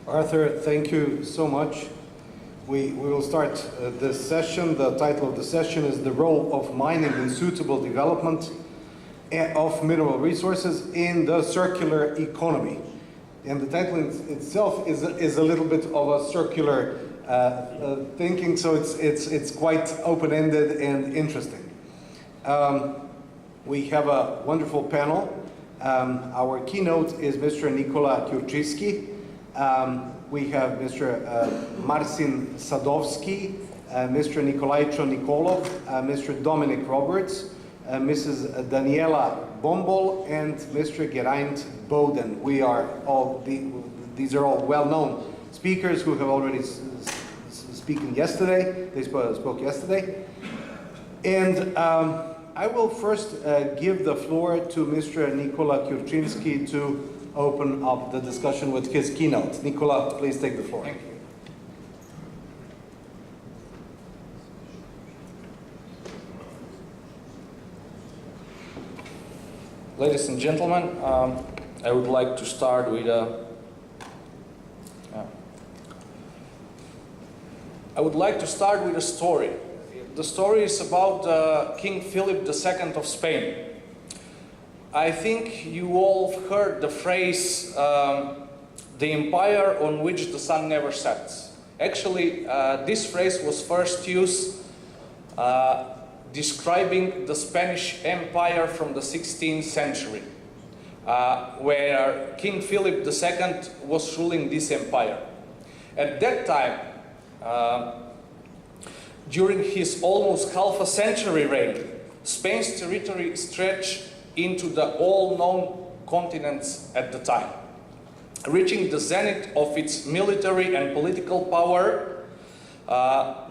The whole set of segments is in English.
Arthur, thank you so much. We will start this session. The title of the session is The Role of Mining in Suitable Development of Mineral Resources in the Circular Economy. And the title itself is a little bit of a circular thinking, so it's quite open-ended and interesting. We have a wonderful panel. Our keynote is Mr. Nikola Kurczyński. We have Mr. Marcin Sadowski, Mr. Nikolajcho Nikolov, Mr. Dominic Roberts, Mrs. Daniela Bombol, and Mr. Geraint Boden. These are all well-known speakers who have already spoken yesterday. They spoke yesterday. And I will first give the floor to Mr. Nikola Kurczyński to open up the discussion with his keynote. Nikola, please take the floor. Thank you. Ladies and gentlemen, I would like to start with a story. The story is about King Philip II of Spain. I think you all heard the phrase, the empire on which the sun never sets. Actually, this phrase was first used describing the Spanish Empire from the 16th century, where King Philip II was ruling this empire. At that time, during his almost half a century reign, Spain's territory stretched into the all-known continents at the time. Reaching the zenith of its military and political power,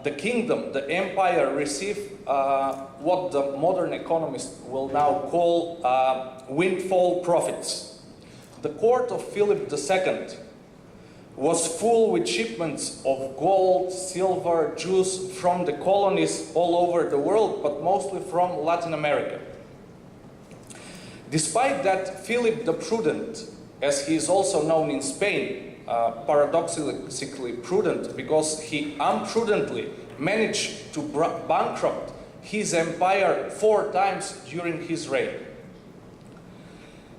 the kingdom, the empire, received what the modern economists will now call windfall profits. The court of Philip II was full with shipments of gold, silver, jewels from the colonies all over the world, but mostly from Latin America. Despite that, Philip the Prudent, as he is also known in Spain, paradoxically prudent because he imprudently managed to bankrupt his empire 4 times during his reign.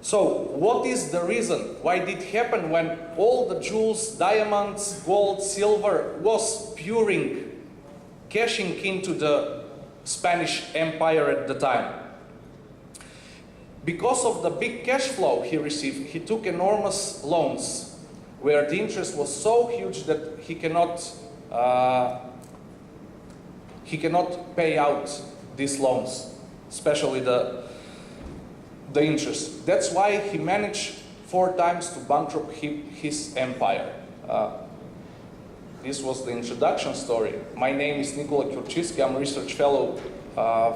So, what is the reason? Why did it happen when all the jewels, diamonds, gold, silver was pouring, cashing into the Spanish Empire at the time? Because of the big cash flow he received, he took enormous loans, where the interest was so huge that he cannot pay out these loans, especially the interest. That's why he managed 4 times to bankrupt his empire. This was the introduction story. My name is Nikola Kurczyński. I'm a research fellow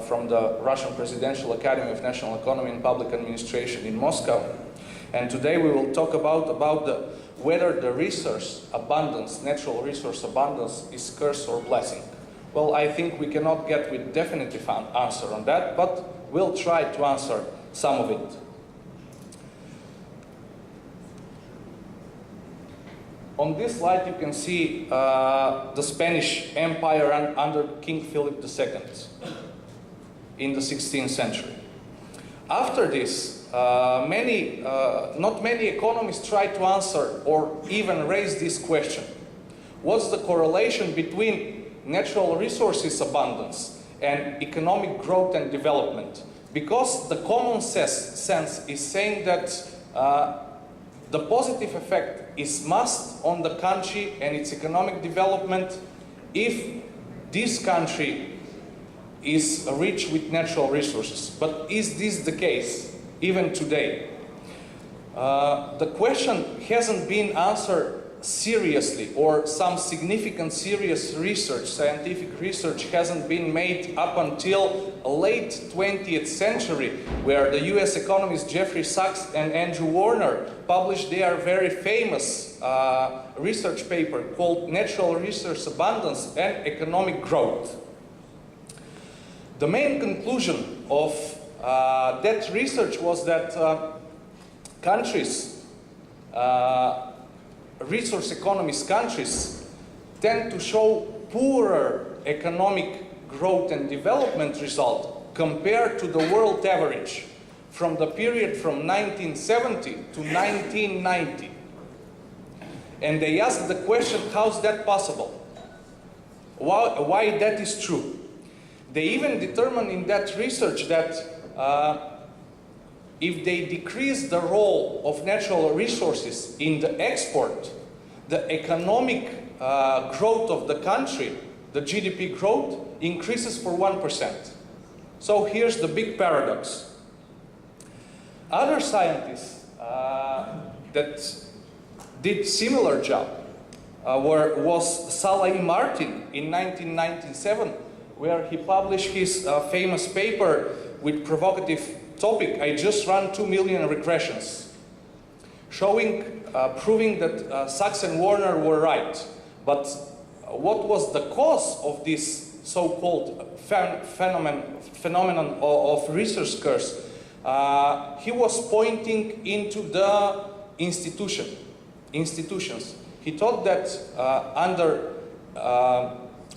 from the Russian Presidential Academy of National Economy and Public Administration in Moscow. And today we will talk about whether the resource abundance, natural resource abundance, is curse or blessing. Well, I think we cannot get with definitive answer on that, but we'll try to answer some of it. On this slide you can see the Spanish Empire under King Philip II in the 16th century. After this, not many economists try to answer or even raise this question. What's the correlation between natural resources abundance and economic growth and development? Because the common sense is saying that the positive effect is must on the country and its economic development if this country is rich with natural resources. But is this the case even today? The question hasn't been answered seriously, or some significant serious research, scientific research hasn't been made up until late 20th century, where the US economists Jeffrey Sachs and Andrew Warner published their very famous research paper called Natural Resource Abundance and Economic Growth. The main conclusion of that research was that countries resource economies countries tend to show poorer economic growth and development result compared to the world average from the period from 1970 to 1990. And they asked the question, how's that possible? Why that is true? They even determined in that research that if they decrease the role of natural resources in the export, the economic growth of the country, the GDP growth, increases for 1%. So here's the big paradox. Other scientists that did similar job was Salah Martin in 1997, where he published his famous paper with provocative topic, I just ran 2 million regressions, proving that Sachs and Warner were right. But what was the cause of this so-called phenomenon of resource curse? He was pointing into the institutions. He thought that under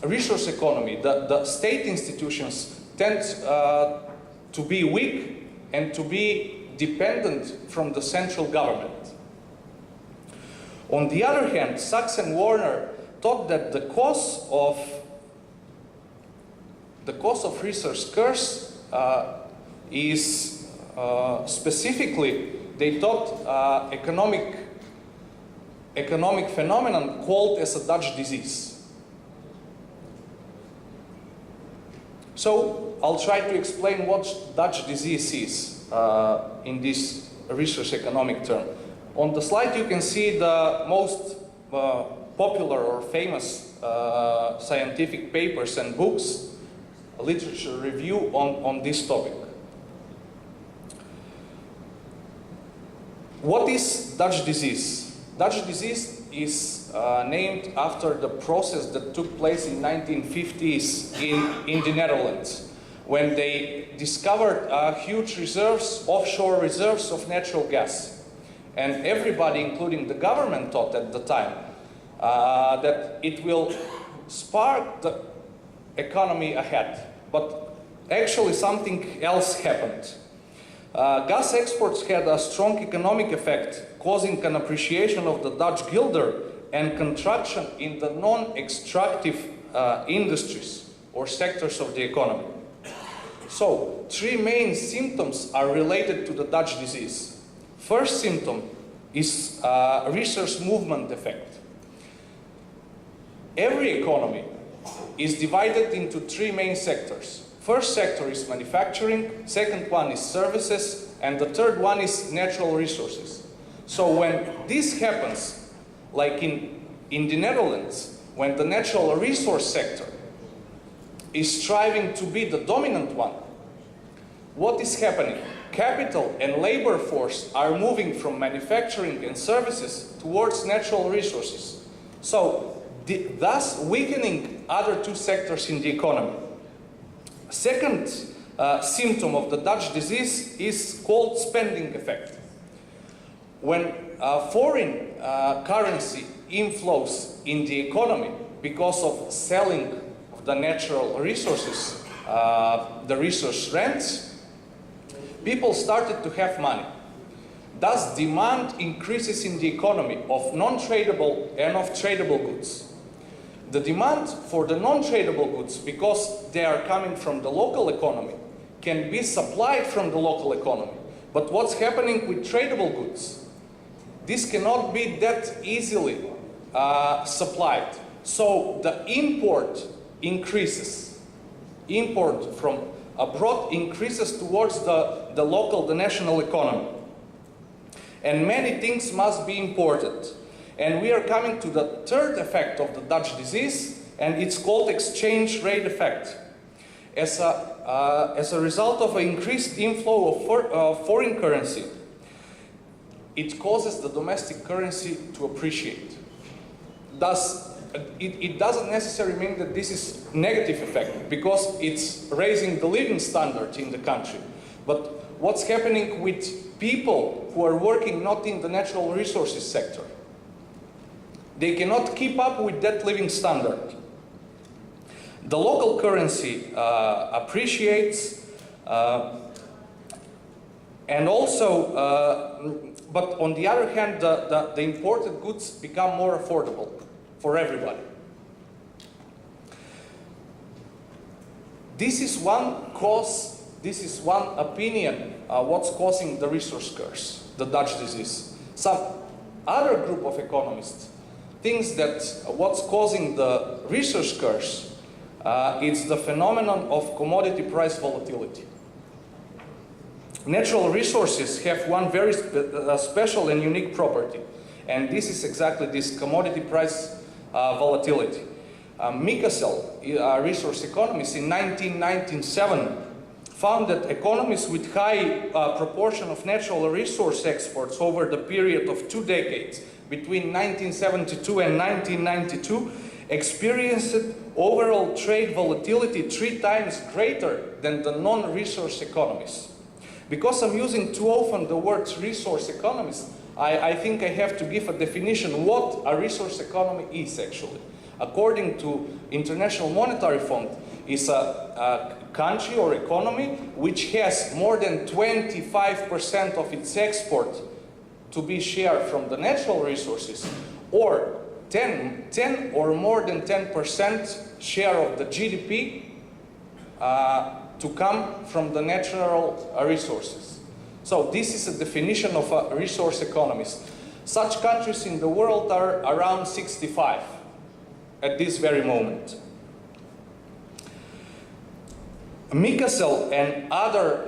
resource economy, the state institutions tend to be weak and to be dependent from the central government. On the other hand, Sachs and Warner thought that the cause of resource curse is specifically, they thought economic phenomenon called as a Dutch disease. So I'll try to explain what Dutch disease is in this resource economic term. On the slide you can see the most popular or famous scientific papers and books, literature review on this topic. What is Dutch disease? Dutch disease is named after the process that took place in 1950s in the Netherlands, when they discovered huge reserves, offshore reserves of natural gas. And everybody, including the government, thought at the time that it will spark the economy ahead. But actually something else happened. Gas exports had a strong economic effect, causing an appreciation of the Dutch guilder and contraction in the non-extractive industries or sectors of the economy. So, 3 main symptoms are related to the Dutch disease. First symptom is resource movement effect. Every economy is divided into 3 main sectors. First sector is manufacturing, second one is services, and the third one is natural resources. So when this happens, like in the Netherlands, when the natural resource sector is striving to be the dominant one, what is happening? Capital and labor force are moving from manufacturing and services towards natural resources. So, thus weakening other 2 sectors in the economy. Second symptom of the Dutch disease is called spending effect. When foreign currency inflows in the economy because of selling of the natural resources, the resource rents, people started to have money. Thus, demand increases in the economy of non-tradable and of tradable goods. The demand for the non-tradable goods, because they are coming from the local economy, can be supplied from the local economy. But what's happening with tradable goods? This cannot be that easily supplied. So the import increases. Import from abroad increases towards the local, the national economy. And many things must be imported. And we are coming to the third effect of the Dutch disease, and it's called exchange rate effect. As a result of an increased inflow of foreign currency, it causes the domestic currency to appreciate. Thus, it doesn't necessarily mean that this is negative effect, because it's raising the living standard in the country. But what's happening with people who are working not in the natural resources sector? They cannot keep up with that living standard. The local currency appreciates, and also, but on the other hand, the imported goods become more affordable for everybody. This is one cause, this is one opinion, what's causing the resource curse, the Dutch disease. Some other group of economists thinks that what's causing the resource curse it's the phenomenon of commodity price volatility. Natural resources have one very special and unique property, and this is exactly this commodity price volatility. Mikasel, a resource economist, in 1997 found that economies with high proportion of natural resource exports over the period of 2 decades, between 1972 and 1992, experienced overall trade volatility 3 times greater than the non-resource economies. Because I'm using too often the word resource economies, I think I have to give a definition what a resource economy is actually. According to International Monetary Fund, is a country or economy which has more than 25% of its export to be shared from the natural resources, or 10 or more than 10% share of the GDP to come from the natural resources. So this is a definition of a resource economist. Such countries in the world are around 65 at this very moment. Mikasel and other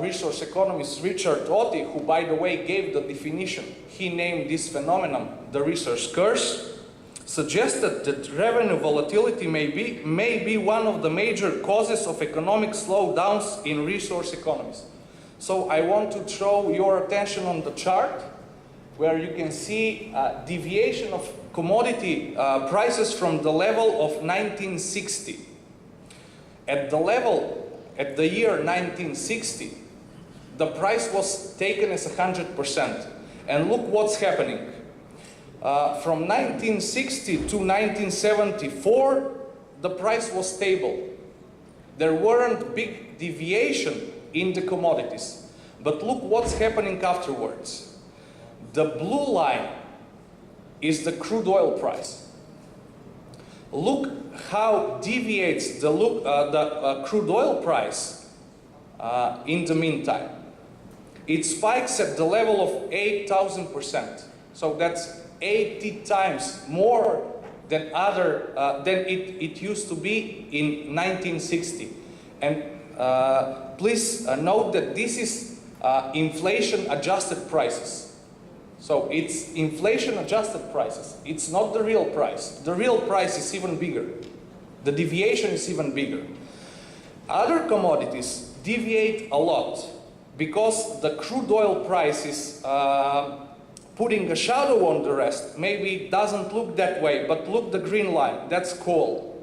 resource economists, Richard Otti, who by the way gave the definition, he named this phenomenon the resource curse, suggested that revenue volatility may be one of the major causes of economic slowdowns in resource economies. So I want to throw your attention on the chart where you can see deviation of commodity prices from the level of 1960. At the year 1960, the price was taken as 100%. And look what's happening. From 1960 to 1974, the price was stable. There weren't big deviation in the commodities. But look what's happening afterwards. The blue line is the crude oil price. Look how deviates the crude oil price in the meantime. It spikes at the level of 8,000%. So that's 80 times more than it used to be in 1960. And please note that this is inflation-adjusted prices. So it's inflation-adjusted prices. It's not the real price. The real price is even bigger. The deviation is even bigger. Other commodities deviate a lot because the crude oil price is putting a shadow on the rest. Maybe it doesn't look that way, but look the green line. That's coal.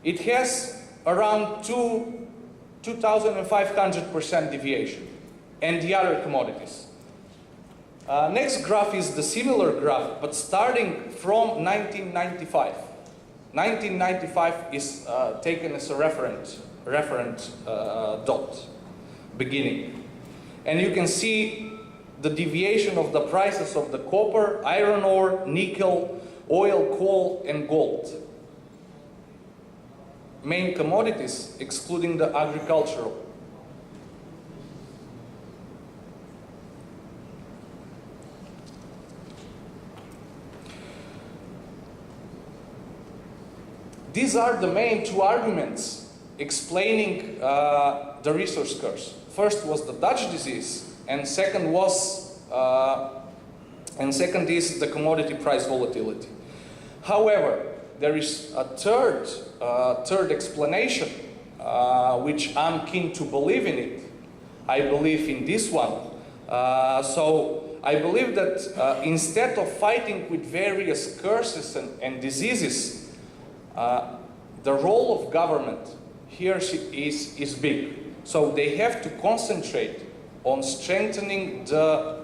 It has around 2,500% deviation. And the other commodities. Next graph is the similar graph, but starting from 1995. 1995 is taken as a reference dot, beginning. And you can see the deviation of the prices of the copper, iron ore, nickel, oil, coal, and gold. Main commodities, excluding the agricultural. These are the main 2 arguments explaining the resource curse. First was the Dutch disease, and second is the commodity price volatility. However, there is a third explanation, which I'm keen to believe in it. I believe in this one. So I believe that instead of fighting with various curses and diseases, the role of government here is big. So they have to concentrate on strengthening the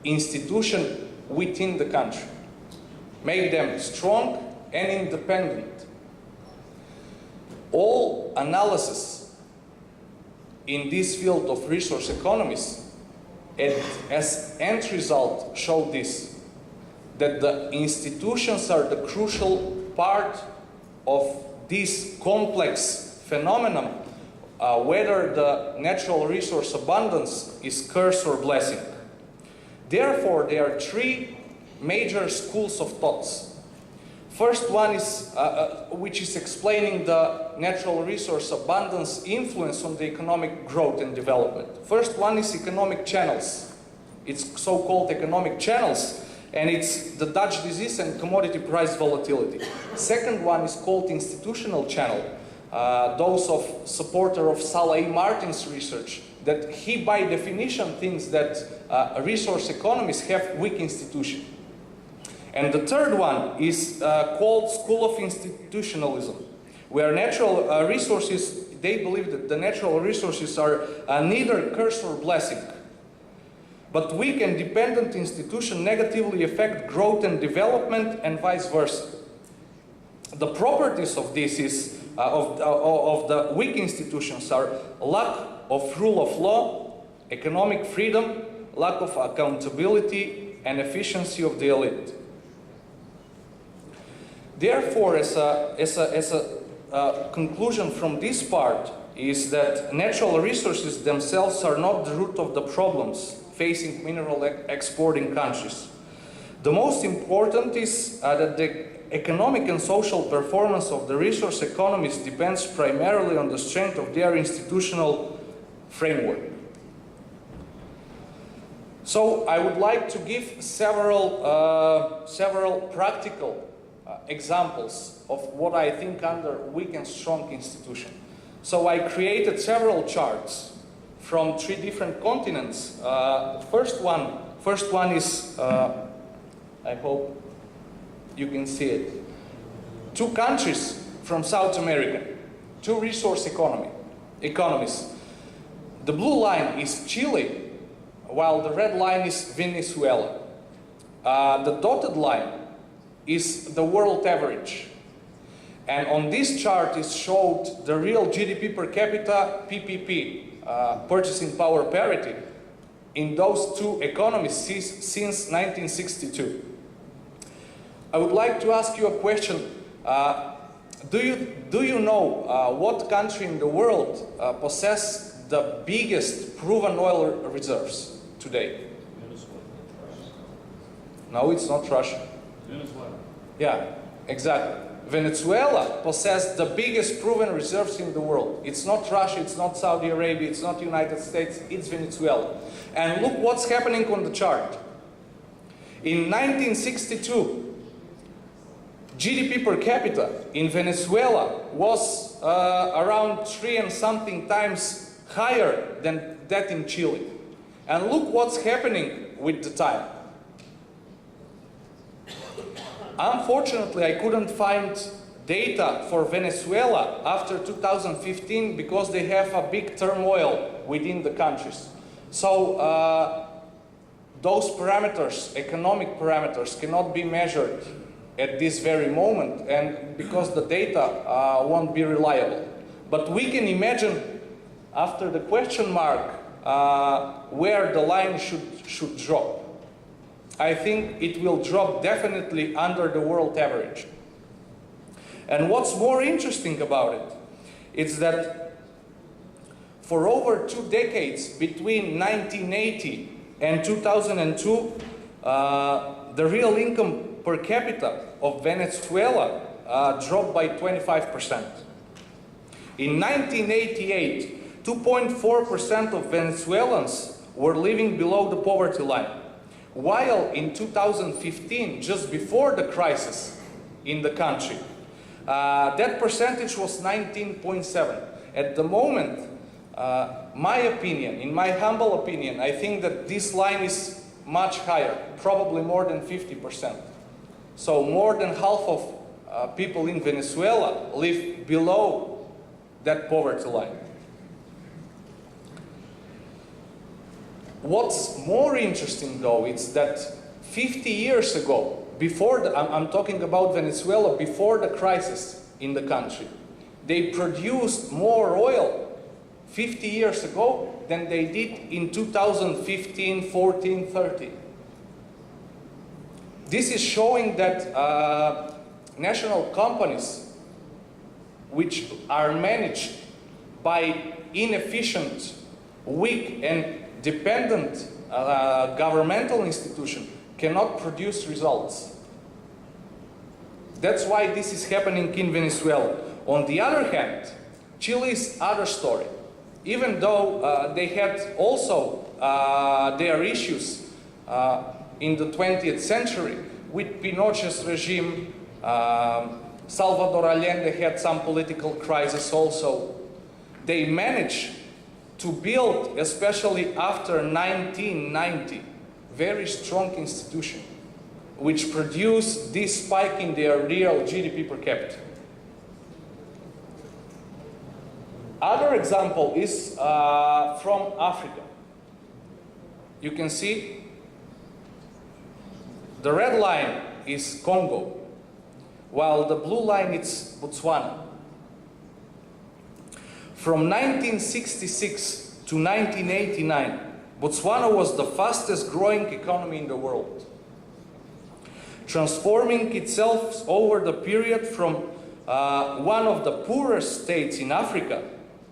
institution within the country. make them strong and independent. All analysis in this field of resource economies as end result show this, that the institutions are the crucial part of this complex phenomenon, whether the natural resource abundance is curse or blessing. Therefore, there are three major schools of thoughts. First one is, which is explaining the natural resource abundance influence on the economic growth and development. First one is economic channels. It's so-called economic channels, and it's the Dutch disease and commodity price volatility. Second one is called institutional channel. Those of supporter of Salah E. Martin's research, that he by definition thinks that resource economies have weak institutions. And the third one is called School of Institutionalism, where natural resources, they believe that the natural resources are neither curse or blessing. But weak and dependent institutions negatively affect growth and development and vice versa. The properties of this is, of the weak institutions are lack of rule of law, economic freedom, lack of accountability, and efficiency of the elite. Therefore, as a conclusion from this part is that natural resources themselves are not the root of the problems facing mineral exporting countries. The most important is that the economic and social performance of the resource economies depends primarily on the strength of their institutional framework. So I would like to give several practical examples of what I think under weak and strong institution. So I created several charts from 3 different continents. First one is, I hope you can see it. 2 countries from South America, 2 resource economies. The blue line is Chile, while the red line is Venezuela. The dotted line is the world average. And on this chart is showed the real GDP per capita, PPP, purchasing power parity, in those 2 economies since 1962. I would like to ask you a question. Do you know what country in the world possesses the biggest proven oil reserves today? No, it's not Russia. Venezuela. Yeah, exactly. Venezuela possesses the biggest proven reserves in the world. It's not Russia, it's not Saudi Arabia, it's not United States, it's Venezuela. And look what's happening on the chart. In 1962, GDP per capita in Venezuela was around 3 and something times higher than that in Chile. And look what's happening with the time. Unfortunately, I couldn't find data for Venezuela after 2015 because they have a big turmoil within the countries. So those parameters, economic parameters, cannot be measured at this very moment, and because the data won't be reliable. But we can imagine after the question mark where the line should drop. I think it will drop definitely under the world average. And what's more interesting about it is that for over 2 decades, between 1980 and 2002, the real income per capita of Venezuela dropped by 25%. In 1988, 2.4% of Venezuelans were living below the poverty line. While in 2015, just before the crisis in the country, that percentage was 19.7. At the moment, in my humble opinion, I think that this line is much higher, probably more than 50%. So more than half of people in Venezuela live below that poverty line. What's more interesting though is that 50 years ago, I'm talking about Venezuela before the crisis in the country. They produced more oil 50 years ago than they did in 2015, 14, 13. This is showing that national companies which are managed by inefficient, weak and dependent governmental institutions cannot produce results. That's why this is happening in Venezuela. On the other hand, Chile's other story. Even though they had also their issues in the 20th century with Pinochet's regime, Salvador Allende had some political crisis also. They managed to build, especially after 1990, very strong institution, which produced this spike in their real GDP per capita. Other example is from Africa. You can see the red line is Congo, while the blue line is Botswana. From 1966 to 1989, Botswana was the fastest growing economy in the world, transforming itself over the period from one of the poorest states in Africa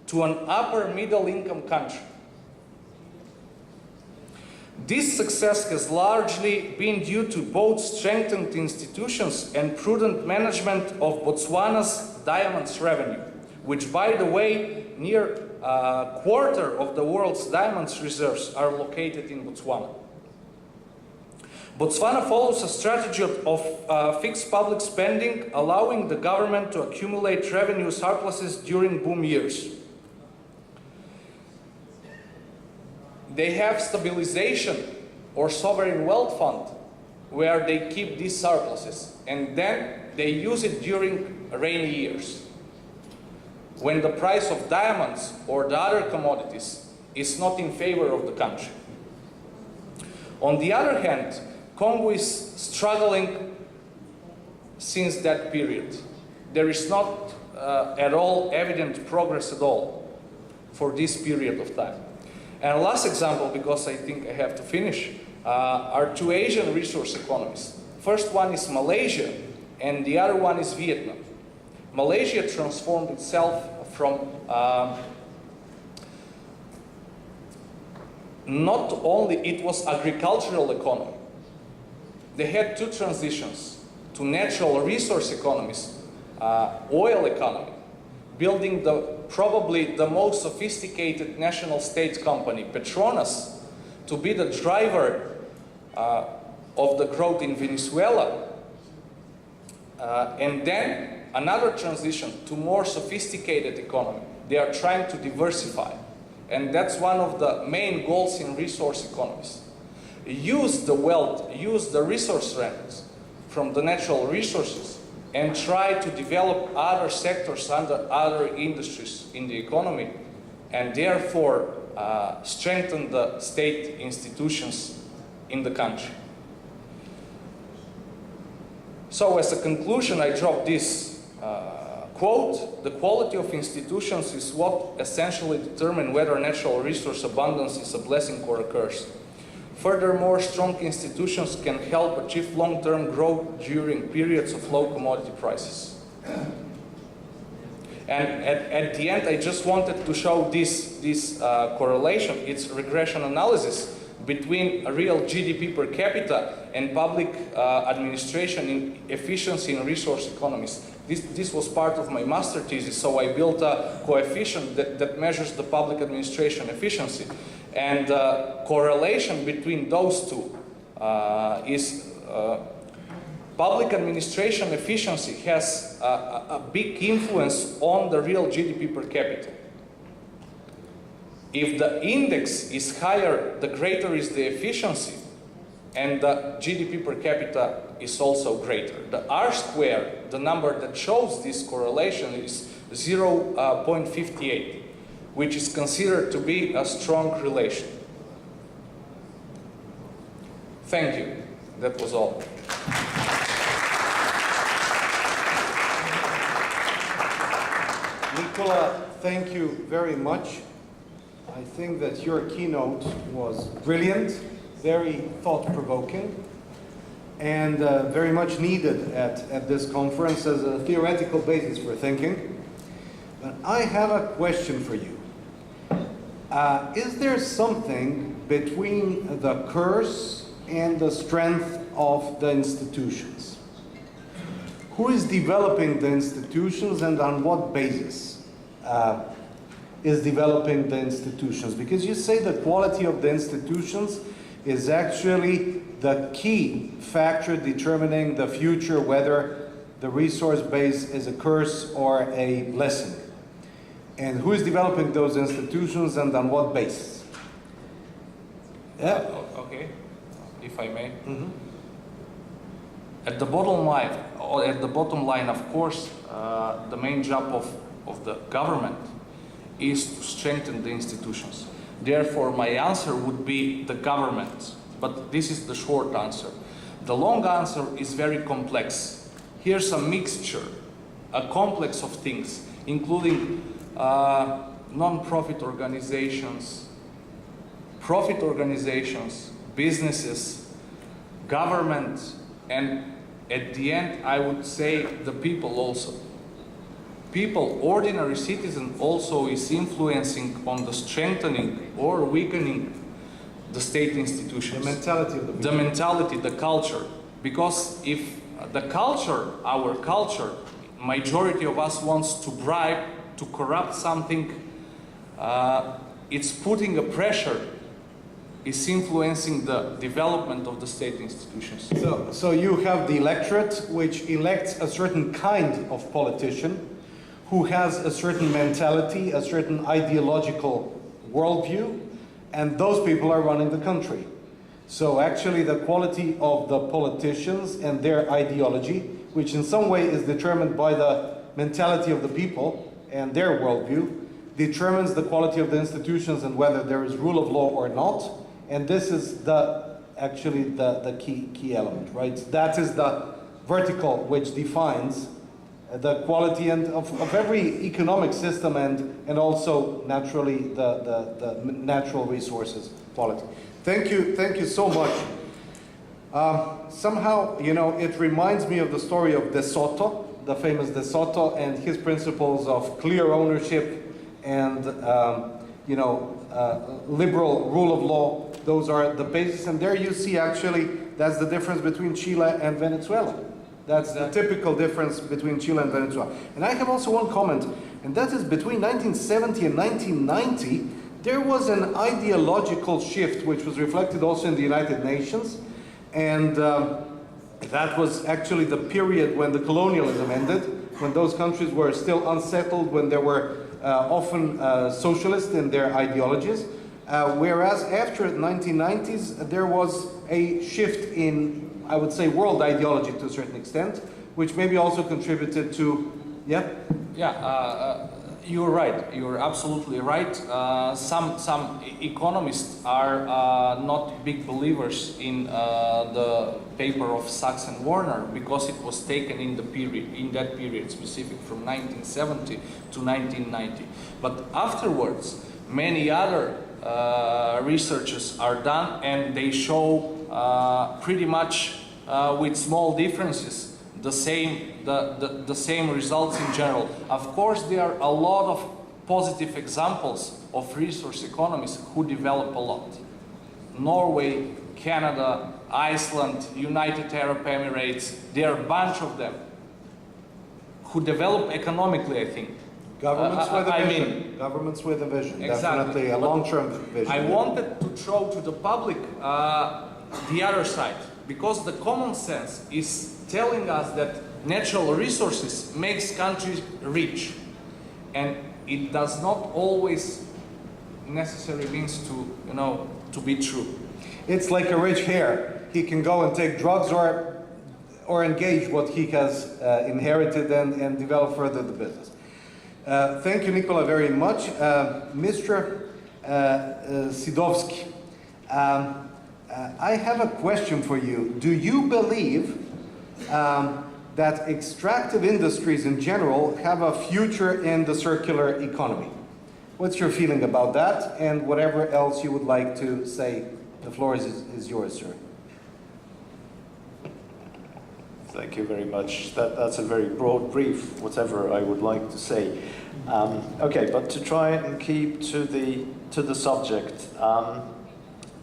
to an upper middle income country. This success has largely been due to both strengthened institutions and prudent management of Botswana's diamonds revenue, which, by the way, near a quarter of the world's diamonds reserves are located in Botswana. Botswana follows a strategy of fixed public spending, allowing the government to accumulate revenue surpluses during boom years. They have stabilization or sovereign wealth fund where they keep these surpluses, and then they use it during rainy years, when the price of diamonds or the other commodities is not in favor of the country. On the other hand, Congo is struggling since that period. There is not at all evident progress at all for this period of time. And last example, because I think I have to finish, are two Asian resource economies. First one is Malaysia, and the other one is Vietnam. Malaysia transformed itself from not only it was agricultural economy. They had two transitions to natural resource economies, oil economy, building probably the most sophisticated national state company, Petronas, to be the driver of the growth in Venezuela. And then another transition to more sophisticated economy. They are trying to diversify. And that's one of the main goals in resource economies. Use the wealth, use the resource rents from the natural resources, and try to develop other sectors under other industries in the economy, and therefore strengthen the state institutions in the country. So as a conclusion, I drop this quote: the quality of institutions is what essentially determines whether natural resource abundance is a blessing or a curse. Furthermore, strong institutions can help achieve long-term growth during periods of low commodity prices. And at the end, I just wanted to show this correlation. It's regression analysis between a real GDP per capita and public administration in efficiency in resource economies. This was part of my master thesis, so I built a coefficient that measures the public administration efficiency. And correlation between those two is public administration efficiency has a big influence on the real GDP per capita. If the index is higher, the greater is the efficiency, and the GDP per capita is also greater. The R-square, the number that shows this correlation, is 0.58. which is considered to be a strong relation. Thank you. That was all. Nikola, thank you very much. I think that your keynote was brilliant, very thought-provoking, and very much needed at this conference as a theoretical basis for thinking. But I have a question for you. Is there something between the curse and the strength of the institutions? Who is developing the institutions and on what basis is developing the institutions? Because you say the quality of the institutions is actually the key factor determining the future, whether the resource base is a curse or a blessing. And who is developing those institutions and on what basis? Yeah. Okay, if I may. Mm-hmm. At the bottom line, of course, the main job of the government is to strengthen the institutions. Therefore, my answer would be the government. But this is the short answer. The long answer is very complex. Here's a mixture, a complex of things, including non-profit organizations, profit organizations, businesses, government, and at the end, I would say the people also. People, ordinary citizen also is influencing on the strengthening or weakening the state institutions. The mentality of the people. The mentality, the culture. Because if the culture, our culture, majority of us wants to bribe, to corrupt something, it's putting a pressure, it's influencing the development of the state institutions. So you have the electorate, which elects a certain kind of politician who has a certain mentality, a certain ideological worldview, and those people are running the country. So actually the quality of the politicians and their ideology, which in some way is determined by the mentality of the people and their worldview, determines the quality of the institutions and whether there is rule of law or not. And this is actually the key element, right? That is the vertical which defines the quality of every economic system and also naturally the natural resources quality. Thank you so much. Somehow, you know, it reminds me of the story of De Soto, the famous De Soto, and his principles of clear ownership and liberal rule of law. Those are the basis, and there you see actually that's the difference between Chile and Venezuela. That's the typical difference between Chile and Venezuela. And I have also one comment, and that is between 1970 and 1990, there was an ideological shift which was reflected also in the United Nations, and that was actually the period when the colonialism ended, when those countries were still unsettled, when they were often socialist in their ideologies. Whereas after the 1990s, there was a shift in, I would say, world ideology to a certain extent, which maybe also contributed to, yeah? Yeah, you're right. You're absolutely right. Some economists are not big believers in the paper of Sachs and Warner because it was taken in that period specific from 1970 to 1990. But afterwards, many other researches are done, and they show pretty much with small differences the same results in general. Of course, there are a lot of positive examples of resource economies who develop a lot. Norway, Canada, Iceland, United Arab Emirates, there are a bunch of them who develop economically, I think. Governments with a vision. Governments with a vision. Exactly. Definitely a long-term vision. I wanted to show to the public the other side, because the common sense is telling us that natural resources makes countries rich, and it does not always necessarily means to be true. It's like a rich hare. He can go and take drugs or engage what he has inherited and develop further the business. Thank you, Nikola, very much. Mr. Sidowski, I have a question for you. Do you believe that extractive industries in general have a future in the circular economy. What's your feeling about that? And whatever else you would like to say, the floor is yours, sir. Thank you very much. That's a very broad brief, whatever I would like to say. Okay, but to try and keep to the subject,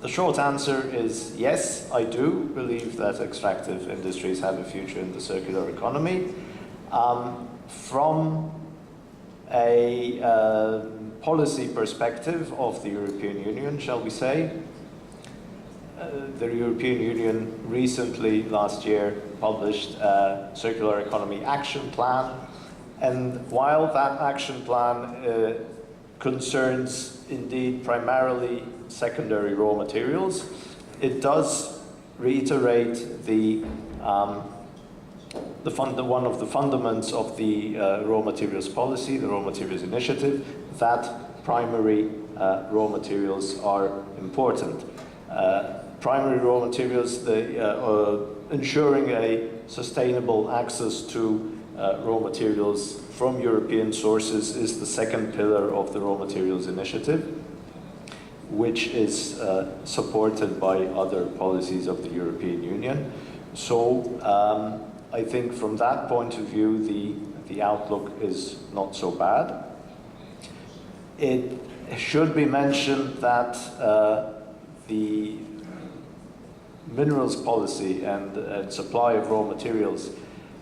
the short answer is yes, I do believe that extractive industries have a future in the circular economy. From a policy perspective of the European Union, shall we say, the European Union recently, last year, published a Circular Economy Action Plan. And while that action plan concerns indeed primarily secondary raw materials, it does reiterate one of the fundaments of the raw materials policy, the raw materials initiative, that primary raw materials are important. Primary raw materials, ensuring a sustainable access to raw materials from European sources is the second pillar of the raw materials initiative, which is supported by other policies of the European Union. So I think from that point of view, the outlook is not so bad. It should be mentioned that the minerals policy and supply of raw materials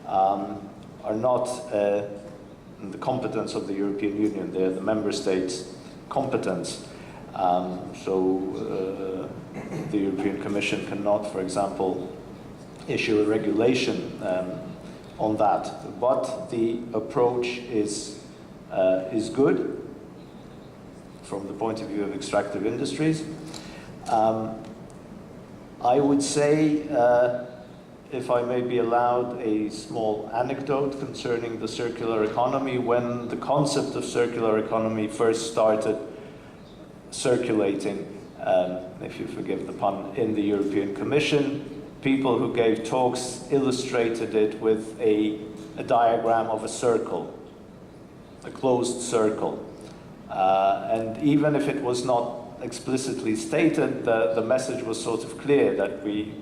are not in the competence of the European Union. They're the member states' competence. So the European Commission cannot, for example, issue a regulation on that. But the approach is good from the point of view of extractive industries. I would say, if I may be allowed, a small anecdote concerning the circular economy. When the concept of circular economy first started circulating, if you forgive the pun, in the European Commission, people who gave talks illustrated it with a diagram of a circle, a closed circle. And even if it was not explicitly stated, the message was sort of clear that we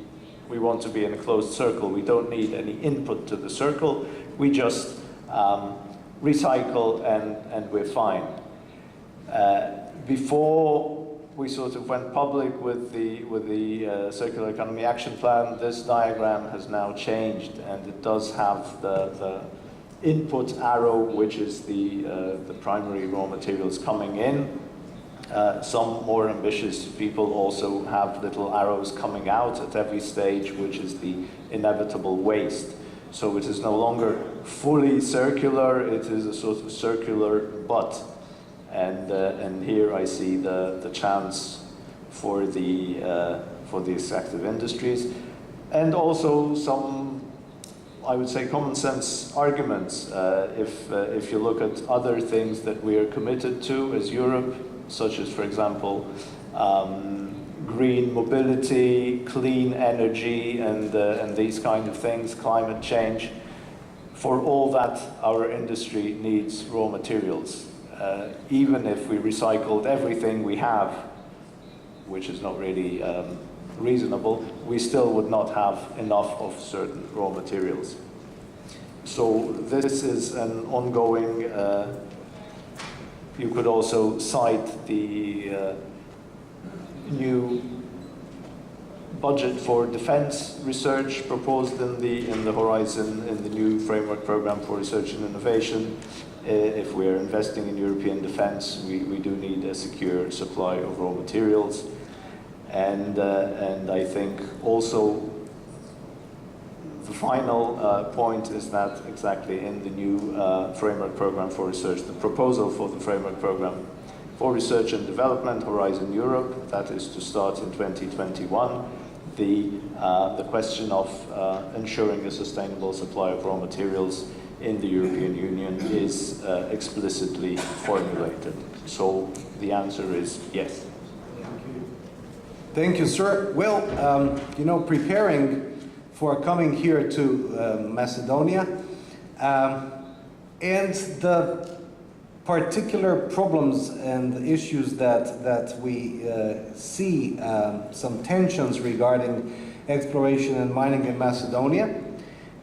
want to be in a closed circle. We don't need any input to the circle. We just recycle and we're fine. Before we sort of went public with the Circular Economy Action Plan, this diagram has now changed, and it does have the input arrow, which is the primary raw materials coming in. Some more ambitious people also have little arrows coming out at every stage, which is the inevitable waste. So it is no longer fully circular, it is a sort of circular but. And here I see the chance for the extractive industries, and also some, I would say, common sense arguments. If you look at other things that we are committed to as Europe, such as, for example, green mobility, clean energy, and these kind of things, climate change. For all that, our industry needs raw materials. Even if we recycled everything we have, which is not really reasonable, we still would not have enough of certain raw materials. So this is an ongoing. You could also cite the new budget for defense research proposed in the Horizon, in the new framework program for research and innovation. If we're investing in European defense, we do need a secure supply of raw materials. And I think also the final point is that exactly in the new framework program for research, the proposal for the framework program for research and development, Horizon Europe, that is to start in 2021, the question of ensuring a sustainable supply of raw materials in the European Union is explicitly formulated. So the answer is yes. Thank you, sir. Well, preparing for coming here to Macedonia, and the particular problems and issues that we see, some tensions regarding exploration and mining in Macedonia,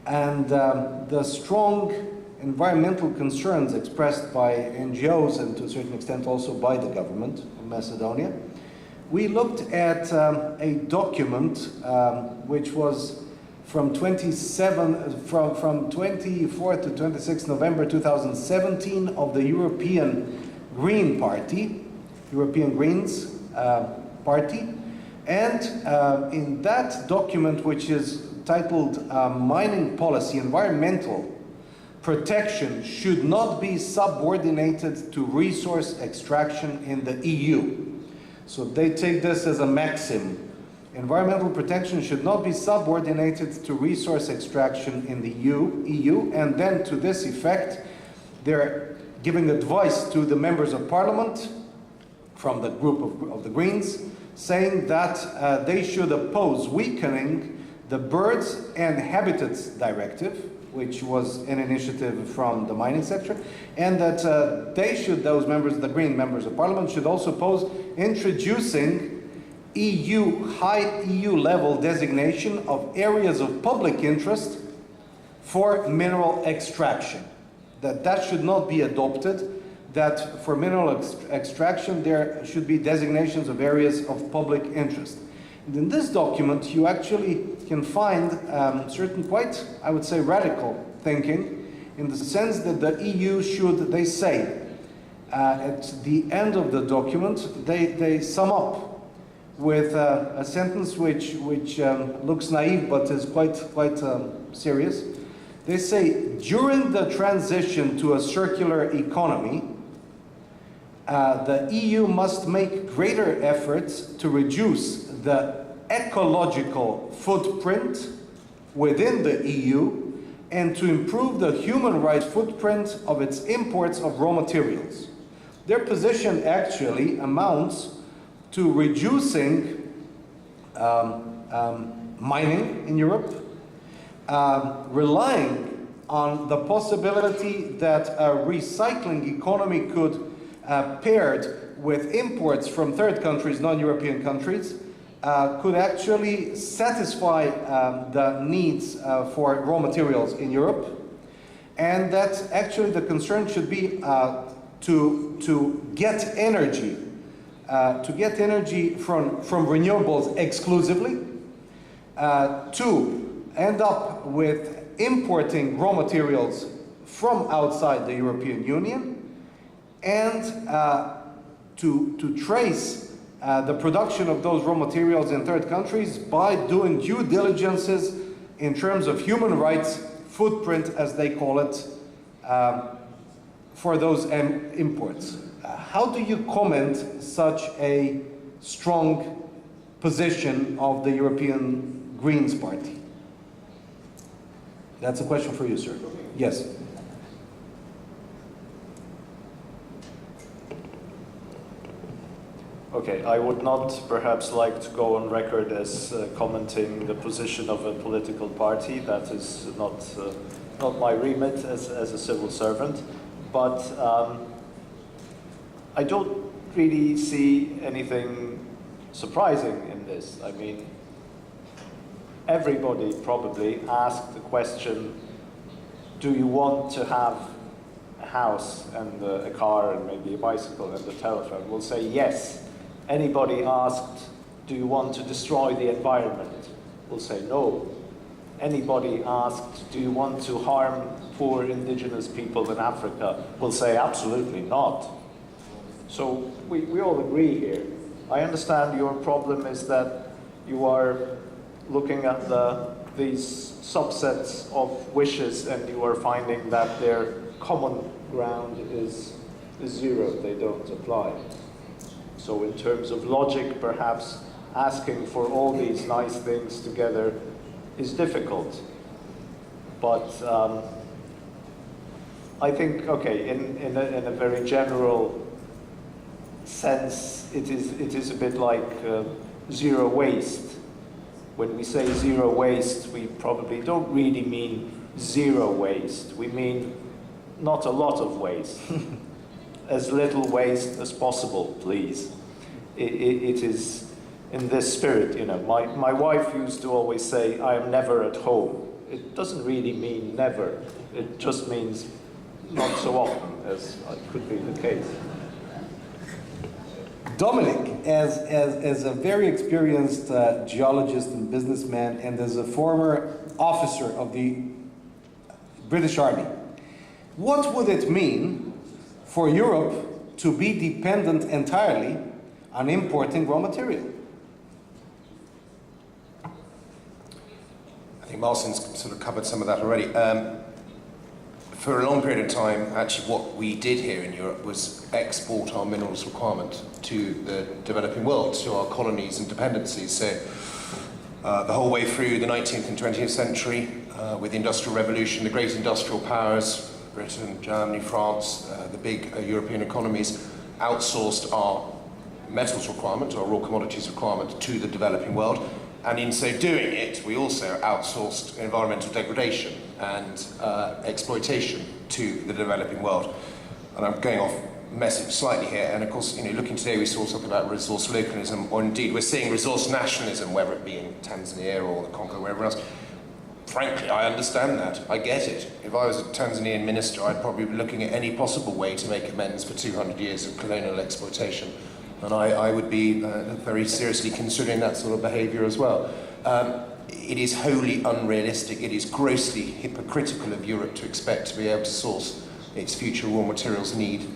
and the strong environmental concerns expressed by NGOs and to a certain extent also by the government of Macedonia. We looked at a document which was from 24 to 26 November 2017 of the European Green Party, European Greens Party. And in that document, which is titled Mining Policy, Environmental Protection should not be subordinated to resource extraction in the EU. So they take this as a maxim. Environmental protection should not be subordinated to resource extraction in the EU, and then to this effect, they're giving advice to the members of parliament from the group of the Greens, saying that they should oppose weakening the Birds and Habitats Directive, which was an initiative from the mining sector, and that those members, the Green members of parliament, should also oppose introducing high EU level designation of areas of public interest for mineral extraction. That should not be adopted, that for mineral extraction there should be designations of areas of public interest. And in this document you actually can find certain quite, I would say, radical thinking, in the sense that the EU should, they say, at the end of the document, they sum up with a sentence which looks naive but is quite serious. They say, during the transition to a circular economy, the EU must make greater efforts to reduce the ecological footprint within the EU and to improve the human rights footprint of its imports of raw materials. Their position actually amounts to reducing mining in Europe, relying on the possibility that a recycling economy could, paired with imports from third countries, non-European countries, could actually satisfy the needs for raw materials in Europe, and that actually the concern should be to get energy from renewables exclusively, to end up with importing raw materials from outside the European Union, and to trace the production of those raw materials in third countries by doing due diligences in terms of human rights footprint, as they call it, for those imports. How do you comment such a strong position of the European Greens Party? That's a question for you, sir. Yes. Okay, I would not perhaps like to go on record as commenting the position of a political party. That is not my remit as a civil servant. But I don't really see anything surprising in this. I mean, everybody probably asked the question, do you want to have a house and a car and maybe a bicycle and a telephone? We'll say yes. Anybody asked, do you want to destroy the environment? We'll say no. Anybody asked, do you want to harm poor indigenous people in Africa? We'll say absolutely not. So we all agree here. I understand your problem is that you are looking at these subsets of wishes and you are finding that their common ground is zero, they don't apply. So in terms of logic, perhaps asking for all these nice things together is difficult. But I think, okay, in a very general sense, it is a bit like zero waste. when we say zero waste, we probably don't really mean zero waste. We mean not a lot of waste. As little waste as possible, please. It is in this spirit, you know. My wife used to always say, I am never at home. It doesn't really mean never. It just means not so often as could be the case. Dominic, as a very experienced geologist and businessman, and as a former officer of the British Army, what would it mean for Europe to be dependent entirely on importing raw material? I think Marcin's sort of covered some of that already. For a long period of time, actually what we did here in Europe was export our minerals requirement to the developing world, to our colonies and dependencies. So the whole way through the 19th and 20th century, with the Industrial Revolution, the great industrial powers, Britain, Germany, France, the big European economies, outsourced our metals requirement, our raw commodities requirement, to the developing world. And in so doing it, we also outsourced environmental degradation and exploitation to the developing world. And I'm going off message slightly here, and of course, you know, looking today, we saw something about resource localism, or indeed we're seeing resource nationalism, whether it be in Tanzania or the Congo, wherever else. Frankly, I understand that. I get it. If I was a Tanzanian minister, I'd probably be looking at any possible way to make amends for 200 years of colonial exploitation. And I would be very seriously considering that sort of behaviour as well. It is wholly unrealistic, it is grossly hypocritical of Europe to expect to be able to source its future raw materials need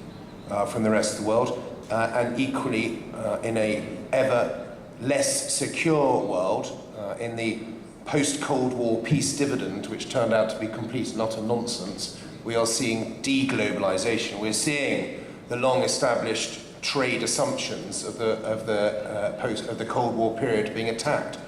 from the rest of the world. And equally, in a ever less secure world, in the post-Cold War peace dividend, which turned out to be complete and utter nonsense, we are seeing deglobalization. We're seeing the long-established trade assumptions of the Cold War period being attacked.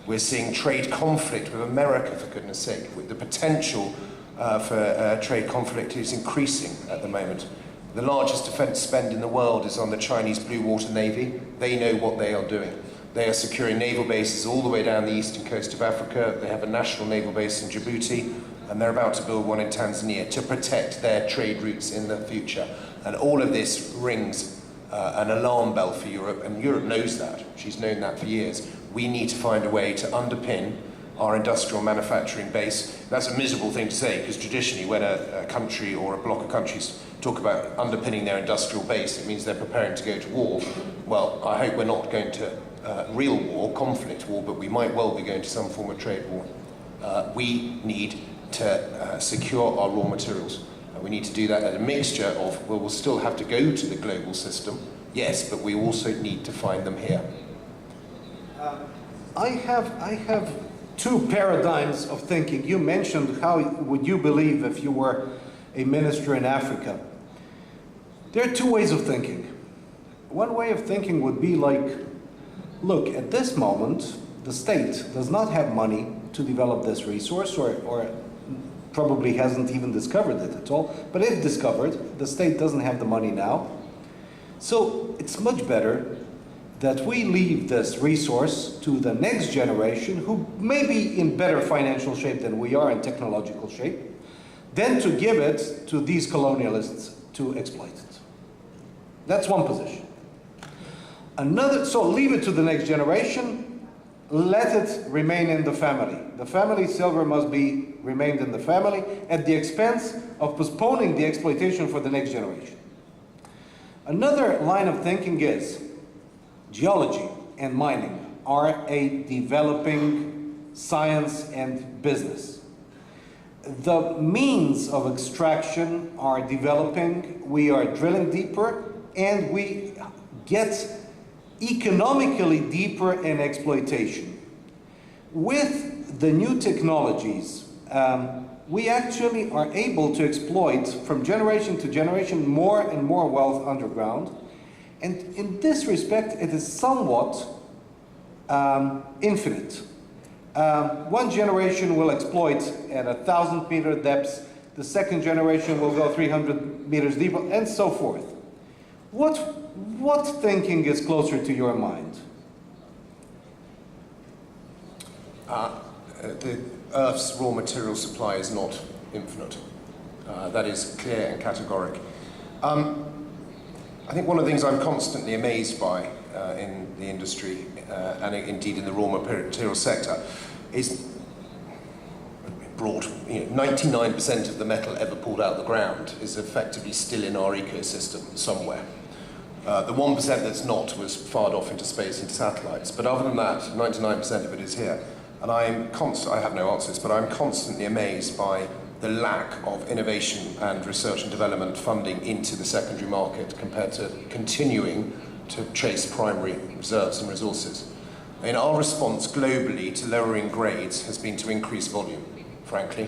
We're seeing trade conflict with America, for goodness sake. The potential for trade conflict is increasing at the moment. The largest defence spend in the world is on the Chinese Blue Water Navy. They know what they are doing. They are securing naval bases all the way down the eastern coast of Africa. They have a national naval base in Djibouti, and they're about to build one in Tanzania to protect their trade routes in the future. And all of this rings an alarm bell for Europe, and Europe knows that. She's known that for years. We need to find a way to underpin our industrial manufacturing base. That's a miserable thing to say, because traditionally when a country or a bloc of countries talk about underpinning their industrial base, it means they're preparing to go to war. Well, I hope we're not going to real war, conflict war, but we might well be going to some form of trade war. We need to secure our raw materials. We need to do that at a mixture of, well, we'll still have to go to the global system, yes, but we also need to find them here. I have two paradigms of thinking. You mentioned how would you believe if you were a minister in Africa. There are two ways of thinking. One way of thinking would be like, look, at this moment, the state does not have money to develop this resource, or probably hasn't even discovered it at all, but if discovered, the state doesn't have the money now. So it's much better that we leave this resource to the next generation, who may be in better financial shape than we are, in technological shape, than to give it to these colonialists to exploit it. That's one position. Another, so leave it to the next generation, let it remain in the family. The family silver must be remained in the family at the expense of postponing the exploitation for the next generation. Another line of thinking is geology and mining are a developing science and business. The means of extraction are developing, we are drilling deeper, and we get economically deeper in exploitation. With the new technologies, we actually are able to exploit from generation to generation more and more wealth underground. And in this respect, it is somewhat infinite. One generation will exploit at 1,000-meter depths, the second generation will go 300 meters deeper, and so forth. What thinking is closer to your mind? The Earth's raw material supply is not infinite. That is clear and categoric. I think one of the things I'm constantly amazed by in the industry and indeed in the raw material sector is brought, 99% of the metal ever pulled out of the ground is effectively still in our ecosystem somewhere. The 1% that's not was fired off into space, into satellites. But other than that, 99% of it is here. And I have no answers, but I'm constantly amazed by the lack of innovation and research and development funding into the secondary market compared to continuing to chase primary reserves and resources. And our response globally to lowering grades has been to increase volume, frankly.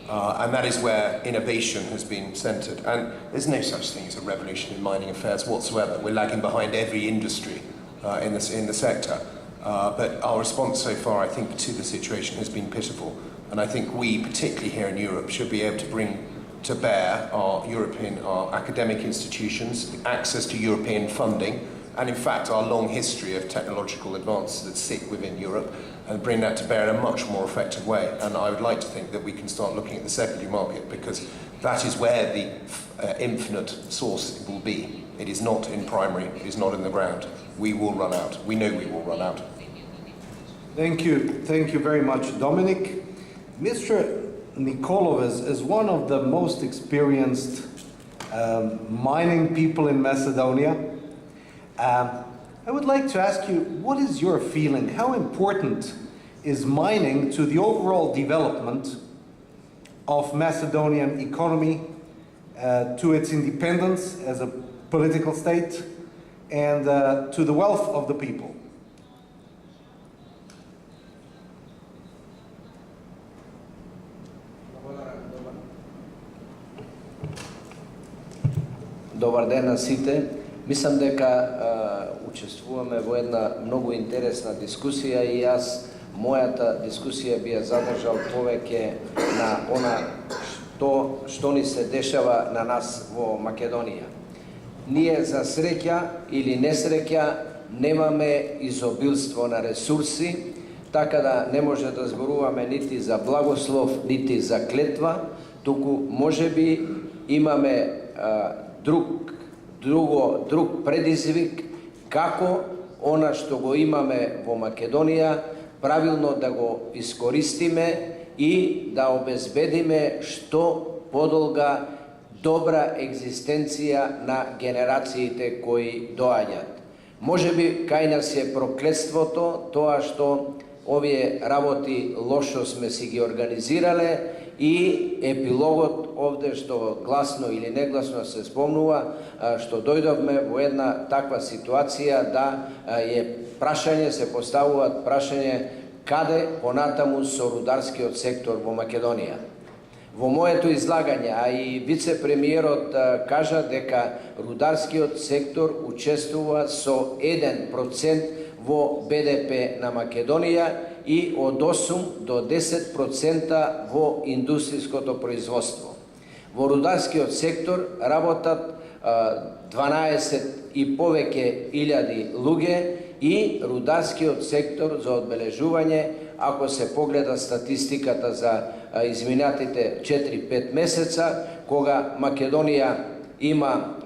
And that is where innovation has been centred. And there's no such thing as a revolution in mining affairs whatsoever. We're lagging behind every industry in the sector. But our response so far, I think, to the situation has been pitiful. And I think we, particularly here in Europe, should be able to bring to bear our academic institutions, access to European funding, and in fact our long history of technological advances that sit within Europe, and bring that to bear in a much more effective way. And I would like to think that we can start looking at the secondary market, because that is where the infinite source will be. It is not in primary, it is not in the ground. We will run out. We know we will run out. Thank you very much, Dominic. Mr. Nikolov is one of the most experienced mining people in Macedonia. I would like to ask you, what is your feeling? How important is mining to the overall development of Macedonian economy, to its independence as a political state, and to the wealth of the people? Добар ден на сите. Мислам дека учествуваме во една многу интересна дискусија и јас мојата дискусија би ја задржал повеќе на она што ни се дешава на нас во Македонија. Ние за среќа или несреќа немаме изобилство на ресурси, така да не може да зборуваме нити за благослов, нити за клетва, туку можеби имаме друг предизвик како она што го имаме во Македонија правилно да го искористиме и да обезбедиме што подолга добра екзистенција на генерациите кои доаѓаат. Можеби кај нас е проклетството тоа што овие работи лошо сме си ги организирале и епилогот овде што гласно или негласно се спомнува, што дојдовме во една таква ситуација да се поставуваат прашање каде понатаму со рударскиот сектор во Македонија. Во моето излагање, а и вице-премиерот кажа дека рударскиот сектор учествува со 1% во БДП на Македонија и од 8 до 10% во индустријското производство. Во рударскиот сектор работат 12 и повеќе илјади луѓе и рударскиот сектор за одбележување, ако се погледа статистиката за изминатите 4-5 месеца, кога Македонија има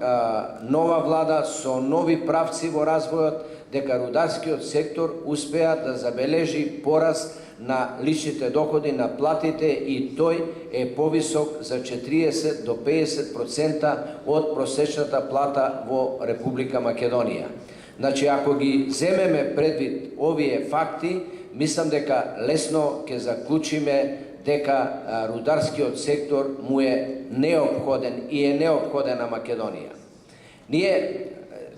нова влада со нови правци во развојот, дека рударскиот сектор успеа да забележи пораст на личните доходи, на платите, и тој е повисок за 40 до 50% од просечната плата во Република Македонија. Значи, ако ги земеме предвид овие факти, мислам дека лесно ќе заклучиме дека рударскиот сектор му е неопходен и е неопходен на Македонија.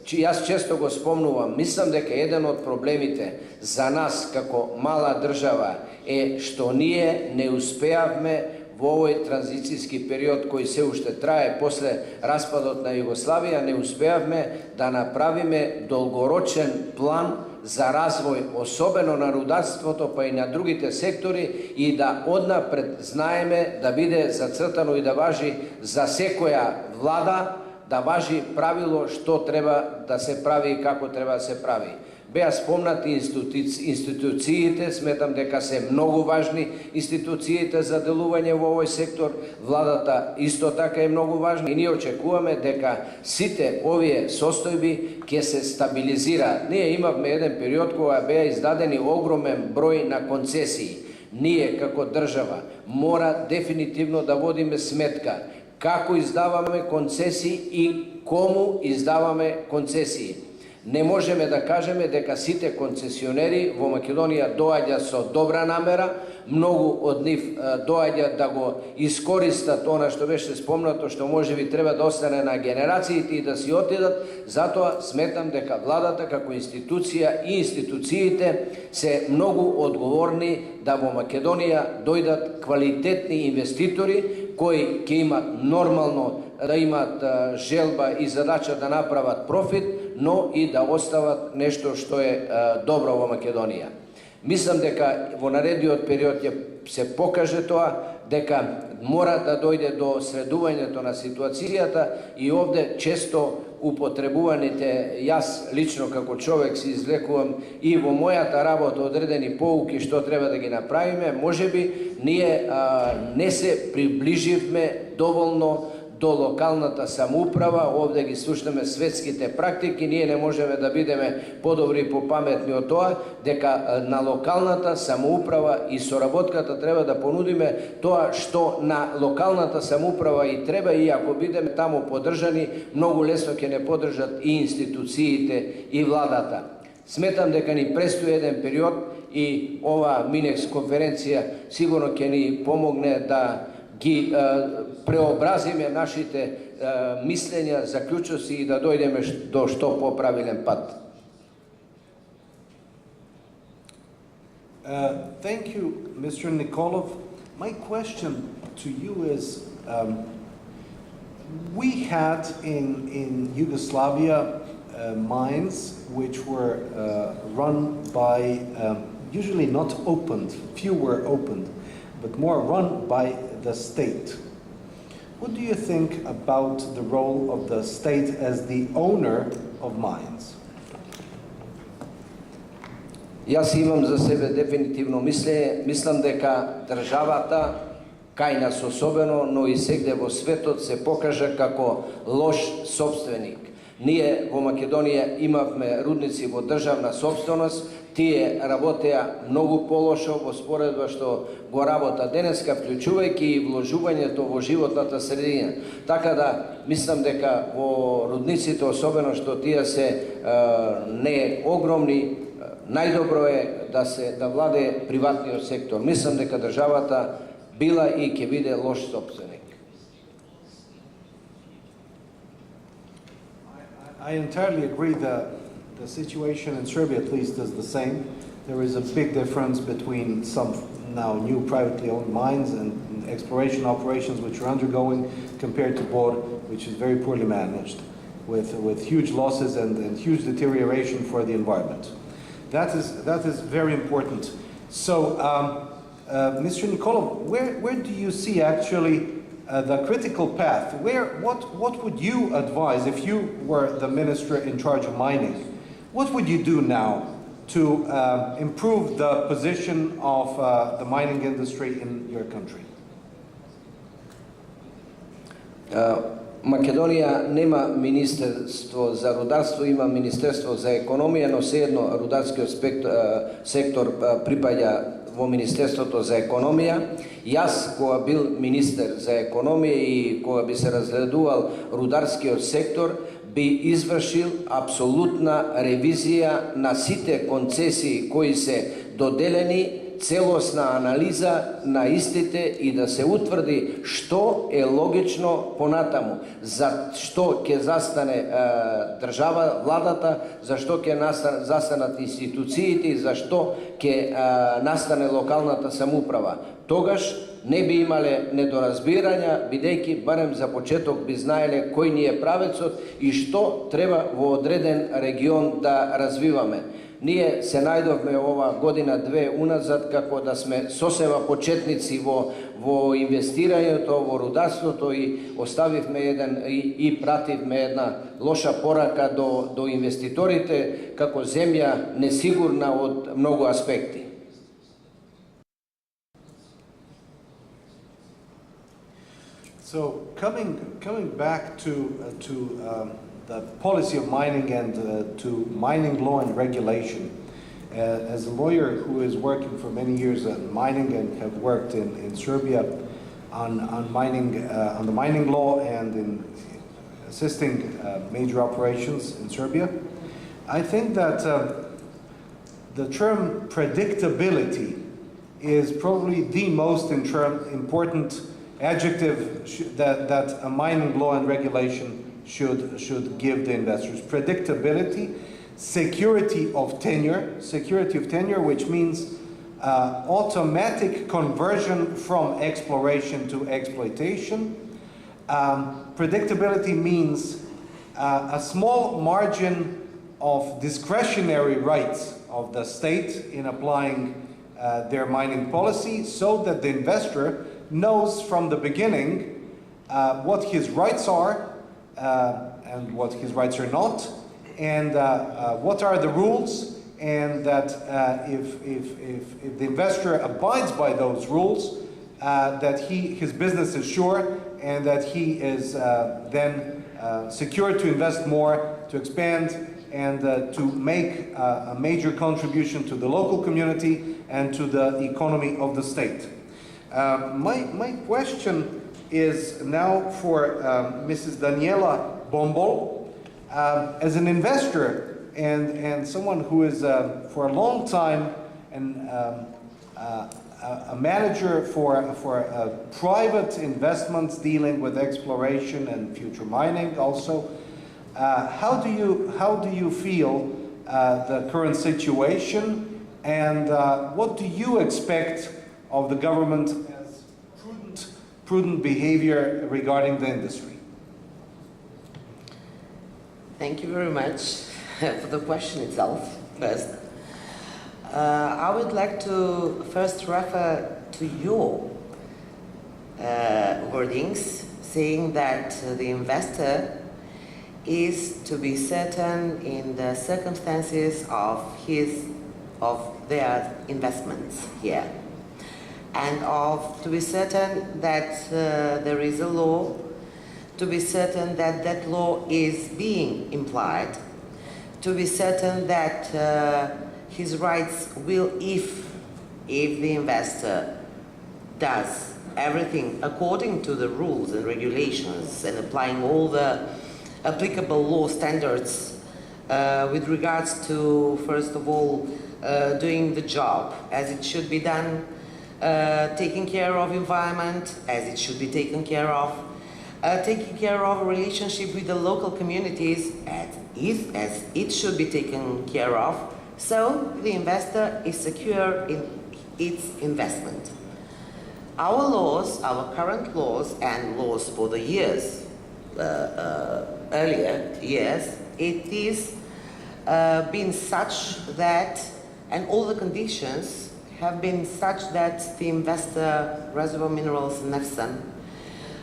Јас често го спомнувам, мислам дека еден од проблемите за нас како мала држава е што ние не успеавме во овој транзицијски период кој се уште трае после распадот на Југославија, не успеавме да направиме долгорочен план за развој, особено на рударството, па и на другите сектори, и да однапред знаеме да биде зацртано и да важи за секоја влада, да важи правило што треба да се прави и како треба да се прави. Беа спомнати институциите, сметам дека се многу важни институциите за делување во овој сектор, владата исто така е многу важна и ние очекуваме дека сите овие состојби ќе се стабилизираат. Ние имавме еден период кога беа издадени огромен број на концесии. Ние како држава мора дефинитивно да водиме сметка како издаваме концесии и кому издаваме концесии. Не можеме да кажеме дека сите концесионери во Македонија доаѓа со добра намера, многу од нив доаѓа да го искористат она што беше спомнато, што можеби треба да остане на генерациите и да си отидат. Затоа сметам дека владата како институција и институциите се многу одговорни да во Македонија дојдат квалитетни инвеститори кои ќе имат нормално да имат желба и задача да направат профит, но и да остават нешто што е добро во Македонија. Мислам дека во наредниот период ќе се покаже тоа, дека мора да дојде до средувањето на ситуацијата и овде често употребуваните, јас лично како човек се извлекувам и во мојата работа одредени поуки што треба да ги направиме, можеби ние не се приближивме доволно до локалната самоуправа, овде ги слушнеме светските практики, ние не можеме да бидеме подобри и попаметни од тоа, дека на локалната самоуправа и соработката треба да понудиме тоа што на локалната самоуправа и треба, и ако бидеме таму поддржани, многу лесно ќе не поддржат и институциите и владата. Сметам дека ни престои еден период и ова MINEX конференција сигурно ќе ни помогне да ги преобразиме нашите мислења, заклучоци и да дојдеме до што поправилен пат. Thank you, Mr. Nikolov. My question to you is, we had in Yugoslavia mines which were run by, usually not opened, few were opened, but more run by the state. What do you think about the role of the state as the owner of mines? Јас имам за себе дефинитивно мислење, мислам дека државата, кај нас особено, но и сегде во светот се покажа како лош собственик. Ние во Македонија имавме рудници во државна собственост, тие работеа многу полошо во споредба што го работа денеска, вклучувајќи и вложувањето во животната средина. Така да, мислам дека во рудниците, особено што тие се не огромни, најдобро е да владе приватниот сектор. Мислам дека државата била и ќе биде лош собственик. I entirely agree that the situation in Serbia at least is the same. There is a big difference between some now new privately owned mines and exploration operations which are undergoing compared to Bor, which is very poorly managed with huge losses and huge deterioration for the environment. That is very important. So, Mr. Nikolov, where do you see actually the critical path? What would you advise if you were the minister in charge of mining? What would you do now to improve the position of the mining industry in your country? Македонија нема Министерство за рударство, има Министерство за економија, но sejedno рударскиот сектор припаѓа во Министерството за економија. Јас, кога бил министер за економија и кога би се разгледувал рударскиот сектор, би извршил апсолутна ревизија на сите концесии кои се доделени, целосна анализа на истите и да се утврди што е логично понатаму, за што ќе застане држава, владата, за што ќе застанат институциите и за што ќе настане локалната самоуправа. Тогаш не би имале недоразбирања, бидејќи барем за почеток би знаеле кој ни е правецот и што треба во одреден регион да развиваме. Ние се најдовме ова година-две уназад како да сме сосема почетници во инвестирањето, во рударството и оставивме и пративме една лоша порака до инвеститорите како земја несигурна од многу аспекти. So coming back to the policy of mining and to mining law and regulation, as a lawyer who is working for many years in mining and have worked in Serbia on the mining law and in assisting major operations in Serbia, I think that the term predictability is probably the most important adjective that a mining law and regulation should give the investors. Predictability, security of tenure, which means automatic conversion from exploration to exploitation. Predictability means a small margin of discretionary rights of the state in applying their mining policy, so that the investor knows from the beginning what his rights are and what his rights are not, and what are the rules, and that if the investor abides by those rules, that his business is sure, and that he is then secure to invest more, to expand, and to make a major contribution to the local community and to the economy of the state. My question is now for Mrs. Daniela Bombol. As an investor and someone who is for a long time a manager for private investments dealing with exploration and future mining also, how do you feel the current situation, and what do you expect of the government as prudent behavior regarding the industry? Thank you very much for the question itself first. I would like to first refer to your wordings, saying that the investor is to be certain in the circumstances of their investments here, and to be certain that there is a law, to be certain that that law is being implied, to be certain that his rights will, if the investor does everything according to the rules and regulations and applying all the applicable law standards with regards to, first of all, doing the job as it should be done, taking care of environment as it should be taken care of, taking care of a relationship with the local communities as it should be taken care of, so the investor is secure in its investment. Our laws, our current laws and laws for the years, earlier years, it is been such that, and all the conditions have been such that the investor, Reservoir Minerals Nefsan,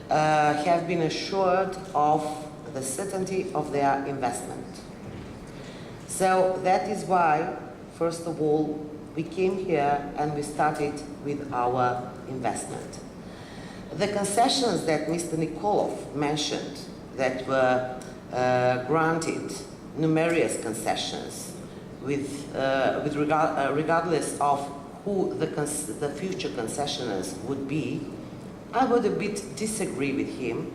have been assured of the certainty of their investment. So that is why, first of all, we came here and we started with our investment. The concessions that Mr. Nikolov mentioned that were granted, numerous concessions, regardless of who the future concessioners would be, I would a bit disagree with him,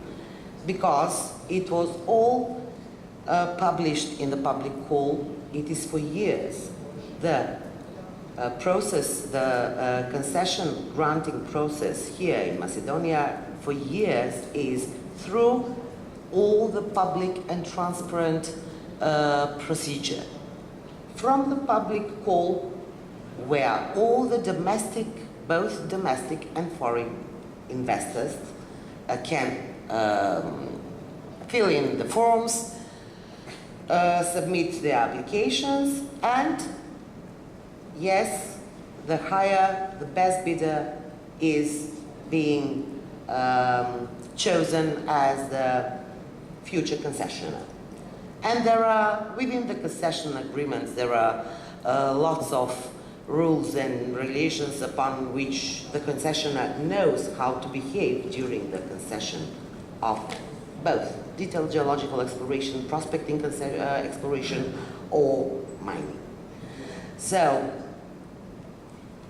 because it was all published in the public call. It is for years. The process, the concession granting process here in Macedonia for years is through all the public and transparent procedure. From the public call, where all the domestic, both domestic and foreign investors can fill in the forms, submit their applications, and yes, the higher, the best bidder is being chosen as the future concessionaire. And there are, within the concession agreements, there are lots of rules and regulations upon which the concessionaire knows how to behave during the concession of both detailed geological exploration, prospecting exploration, or mining. So,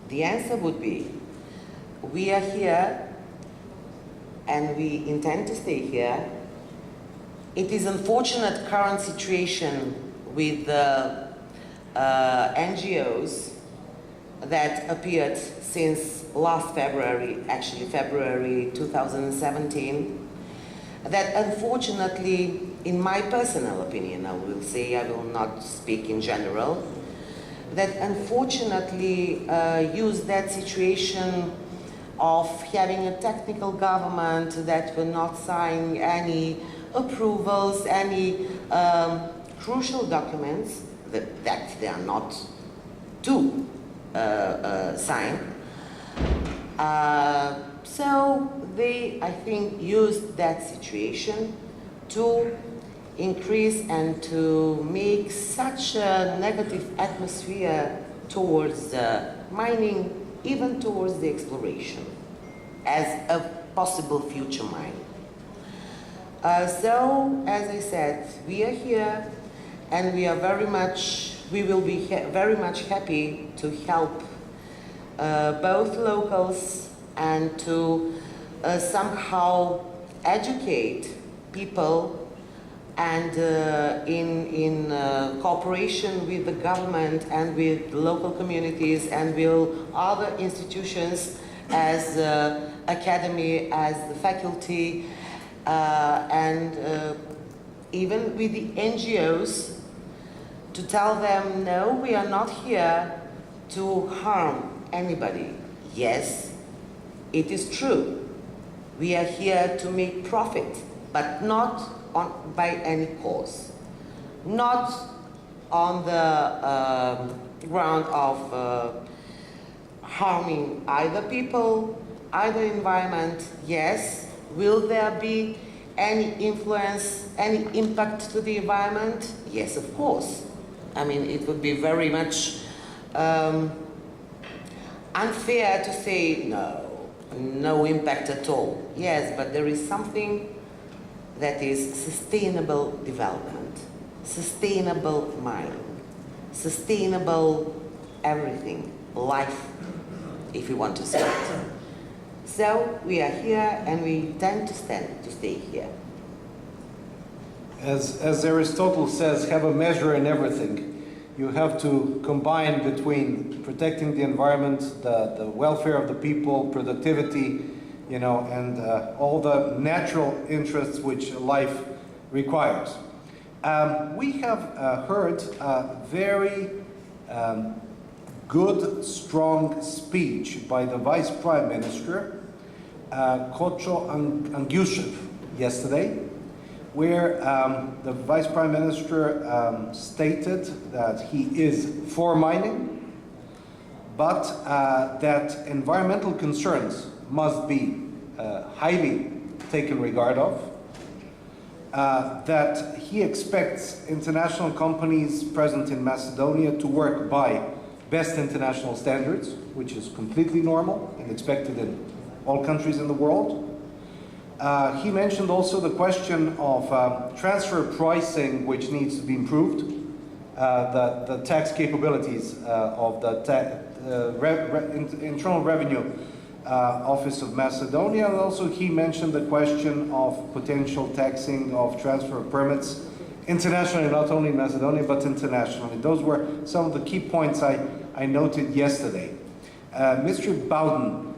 the answer would be, we are here and we intend to stay here. It is unfortunate current situation with the NGOs that appeared since last February, actually February 2017, that unfortunately, in my personal opinion, I will say, I will not speak in general, that unfortunately used that situation of having a technical government that will not sign any approvals, any crucial documents that they are not to sign. So they, I think, used that situation to increase and to make such a negative atmosphere towards mining, even towards the exploration, as a possible future mine. So, as I said, we are here, and we are we will be very much happy to help both locals and to somehow educate people, and in cooperation with the government and with local communities and with other institutions as academy, as the faculty, and even with the NGOs, to tell them, no, we are not here to harm anybody. Yes, it is true. We are here to make profit, but not by any cause. Not on the ground of harming either people, either environment. Yes, will there be any influence, any impact to the environment? Yes, of course. I mean, it would be very much unfair to say no impact at all. Yes, but there is something that is sustainable development, sustainable mining, sustainable everything, life, if you want to say it. So we are here and we intend to stay here. As Aristotle says, have a measure in everything. You have to combine between protecting the environment, the welfare of the people, productivity, and all the natural interests which life requires. We have heard a very good, strong speech by the Vice Prime Minister, Kocho Anguchev, yesterday, where the Vice Prime Minister stated that he is for mining, but that environmental concerns must be highly taken regard of, that he expects international companies present in Macedonia to work by best international standards, which is completely normal and expected in all countries in the world. He mentioned also the question of transfer pricing, which needs to be improved, the tax capabilities of the Internal Revenue Office of Macedonia, and also he mentioned the question of potential taxing of transfer permits internationally, not only in Macedonia, but internationally. Those were some of the key points I noted yesterday. Mr. Bowden,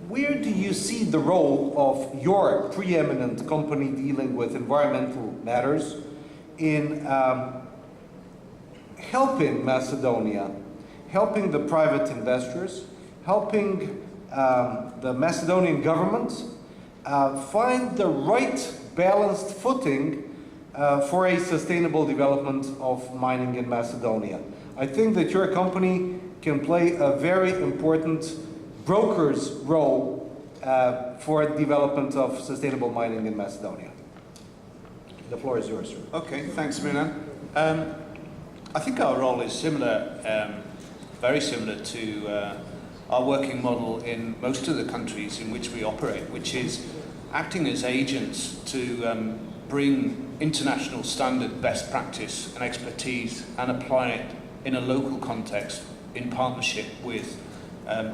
where do you see the role of your preeminent company dealing with environmental matters in helping Macedonia, helping the private investors, helping the Macedonian government find the right balanced footing for a sustainable development of mining in Macedonia. I think that your company can play a very important broker's role for development of sustainable mining in Macedonia. The floor is yours, sir. Okay, thanks, Milan. I think our role is similar, very similar to our working model in most of the countries in which we operate, which is acting as agents to bring international standard best practice and expertise and apply it in a local context in partnership with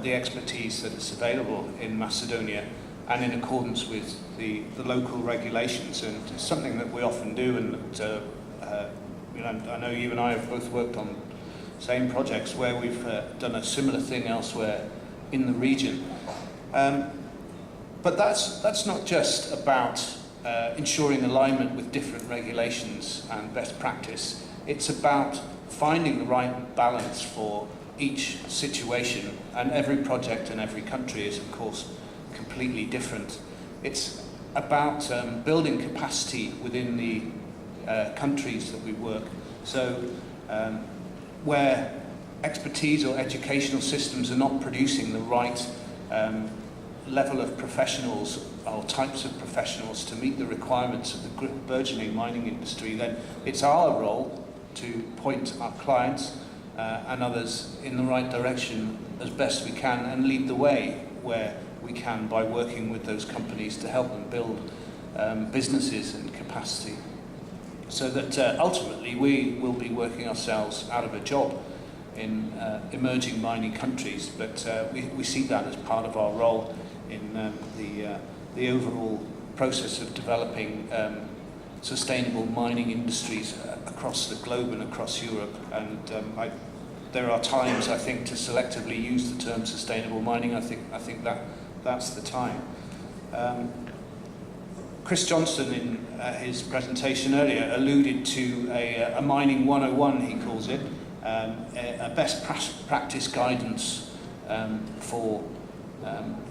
the expertise that is available in Macedonia and in accordance with the local regulations. And it's something that we often do, and that, I know you and I have both worked on same projects where we've done a similar thing elsewhere in the region. But that's not just about ensuring alignment with different regulations and best practice. It's about finding the right balance for each situation, and every project and every country is of course completely different. It's about building capacity within the countries that we work. So where expertise or educational systems are not producing the right level of professionals or types of professionals to meet the requirements of the burgeoning mining industry, then it's our role to point our clients and others in the right direction as best we can, and lead the way where we can by working with those companies to help them build businesses and capacity, so that ultimately we will be working ourselves out of a job in emerging mining countries. But we see that as part of our role in the overall process of developing sustainable mining industries across the globe and across Europe. And there are times, I think, to selectively use the term sustainable mining. I think that's the time. Chris Johnson, in his presentation earlier, alluded to a mining 101, he calls it, a best practice guidance for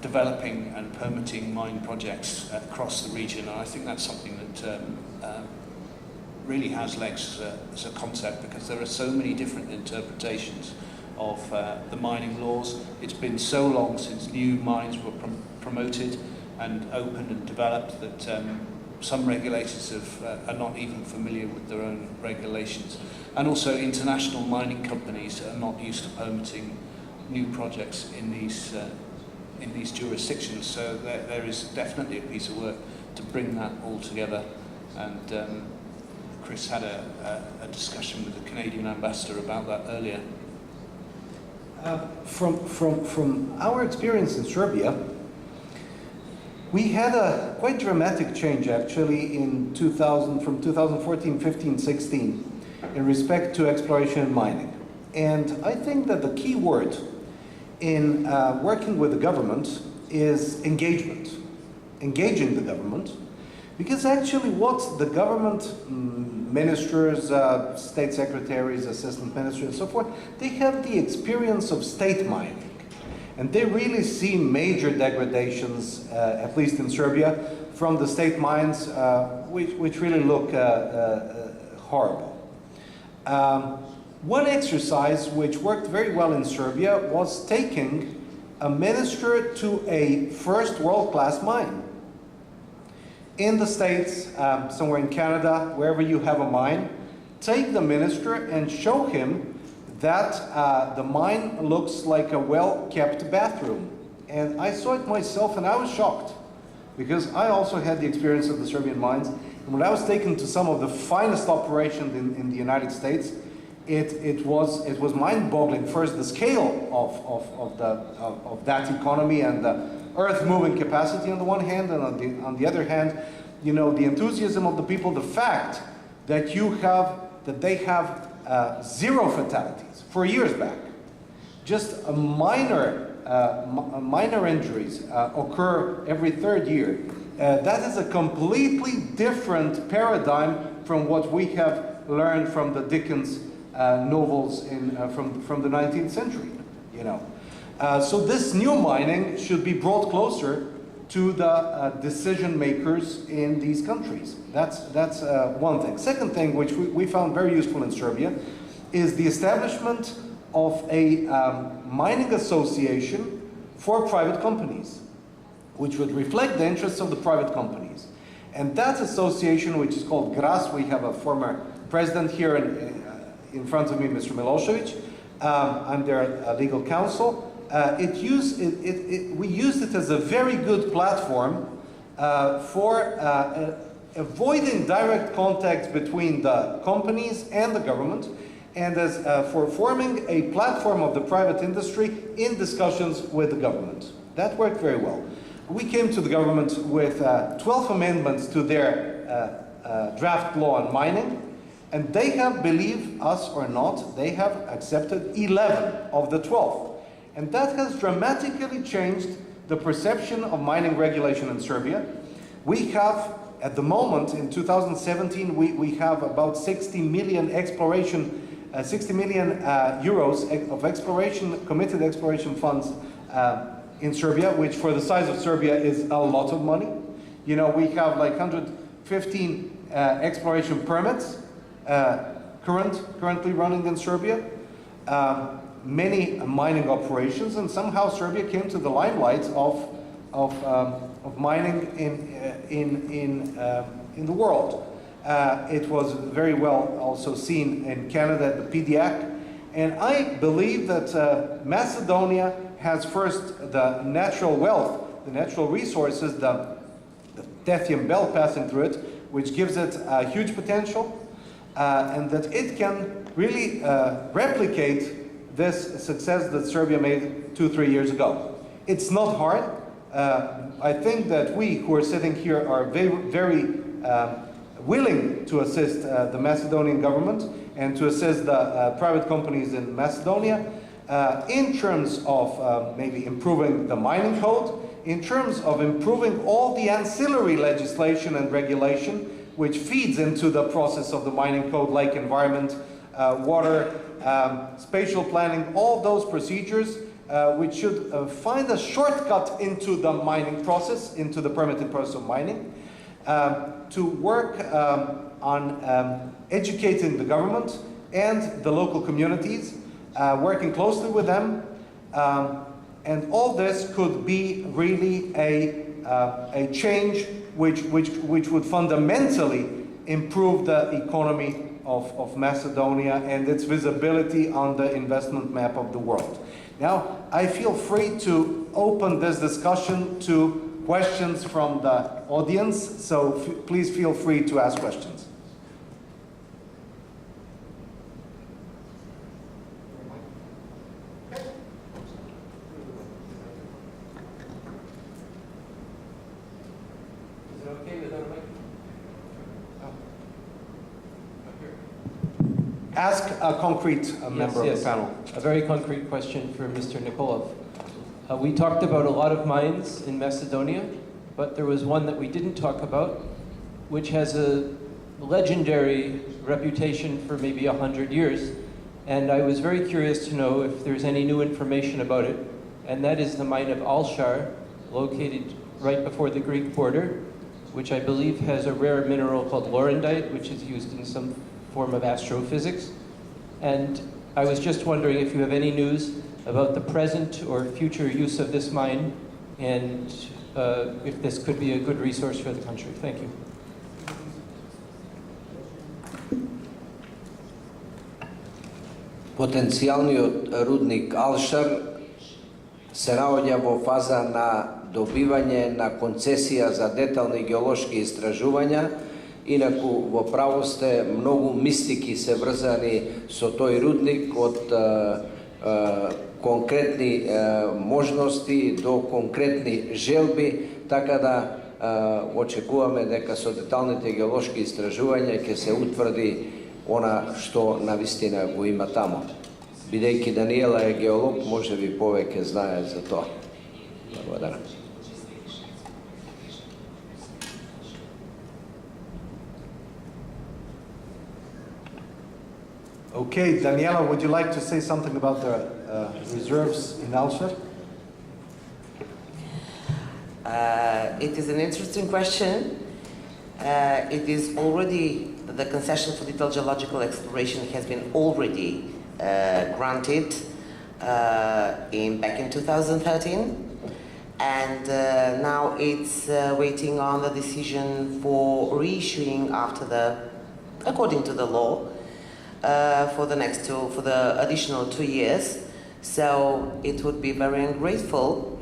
developing and permitting mine projects across the region. And I think that's something that really has legs as a concept, because there are so many different interpretations of the mining laws. It's been so long since new mines were promoted and opened and developed that some regulators are not even familiar with their own regulations. And also international mining companies are not used to permitting new projects in these jurisdictions. So there is definitely a piece of work to bring that all together. And Chris had a discussion with the Canadian ambassador about that earlier. From our experience in Serbia, we had a quite dramatic change actually in 2000, from 2014, 15, 16 in respect to exploration and mining. And I think that the key word in working with the government is engagement. Engaging the government, because actually what the government ministers, state secretaries, assistant ministers and so forth, they have the experience of state mining. And they really see major degradations, at least in Serbia, from the state mines, which really look horrible. One exercise which worked very well in Serbia was taking a minister to a first world-class mine. In the States, somewhere in Canada, wherever you have a mine, take the minister and show him that the mine looks like a well-kept bathroom. And I saw it myself and I was shocked, because I also had the experience of the Serbian mines. And when I was taken to some of the finest operations in the United States, it was mind-boggling. First, the scale of that economy and the earth-moving capacity on the one hand, and on the other hand, you know, the enthusiasm of the people, the fact that they have 0 fatalities for years back. Just a minor injuries occur every 3rd year. That is a completely different paradigm from what we have learned from the Dickens novels from the 19th century. You know, So this new mining should be brought closer to the decision makers in these countries. That's one thing. Second thing, which we found very useful in Serbia, is the establishment of a mining association for private companies, which would reflect the interests of the private companies. And that association, which is called GRAS, we have a former president here in front of me, Mr. Milosevic. I'm their legal counsel. We used it as a very good platform for avoiding direct contacts between the companies and the government, and as for forming a platform of the private industry in discussions with the government. That worked very well. We came to the government with 12 amendments to their draft law on mining, and they have, believe us or not, they have accepted 11 of the 12. And that has dramatically changed the perception of mining regulation in Serbia. We have, at the moment, in 2017, we have about 60 million exploration, 60 million euros of exploration, committed exploration funds in Serbia, which for the size of Serbia is a lot of money. You know, we have like 115 exploration permits currently running in Serbia. Many mining operations, and somehow Serbia came to the limelight of mining in the world. It was very well also seen in Canada at the PDAC, and I believe that Macedonia has first the natural wealth, the natural resources, the Tethyan Belt passing through it, which gives it a huge potential, and that it can really replicate this success that Serbia made 2-3 years ago. It's not hard. I think that we who are sitting here are very willing to assist the Macedonian government and to assist the private companies in Macedonia in terms of maybe improving the mining code, in terms of improving all the ancillary legislation and regulation which feeds into the process of the mining code, like environment, water, spatial planning, all those procedures which should find a shortcut into the mining process, into the permitted process of mining, to work on educating the government and the local communities, working closely with them, and all this could be really a change which would fundamentally improve the economy of Macedonia and its visibility on the investment map of the world. Now, I feel free to open this discussion to questions from the audience, so please feel free to ask questions. Is it okay without a mic? Ask a concrete member of the panel. A very concrete question for Mr. Nikolov. We talked about a lot of mines in Macedonia, but there was one that we didn't talk about, which has a legendary reputation for maybe 100 years. And I was very curious to know if there's any new information about it. And that is the mine of Alshar, located right before the Greek border, which I believe has a rare mineral called laurendite, which is used in some form of astrophysics. And I was just wondering if you have any news about the present or future use of this mine, and if this could be a good resource for the country. Thank you. Потенцијалниот рудник Алшар се наоѓа во фаза на добивање на концесија за детални геолошки истражувања. Инаку во право сте, многу мистики се врзани со тој рудник, од конкретни можности до конкретни желби, така да очекуваме дека со деталните геолошки истражувања ќе се утврди она што навистина го има таму. Бидејќи Даниела е геолог, може би повеќе знае за тоа. Благодарам. Okay, Daniela, would you like to say something about the reserves in Alshar? It is an interesting question. It is already, the concession for detailed geological exploration has been already granted back in 2013. And now it's waiting on the decision for reissuing according to the law, for the additional 2 years. So it would be very ungrateful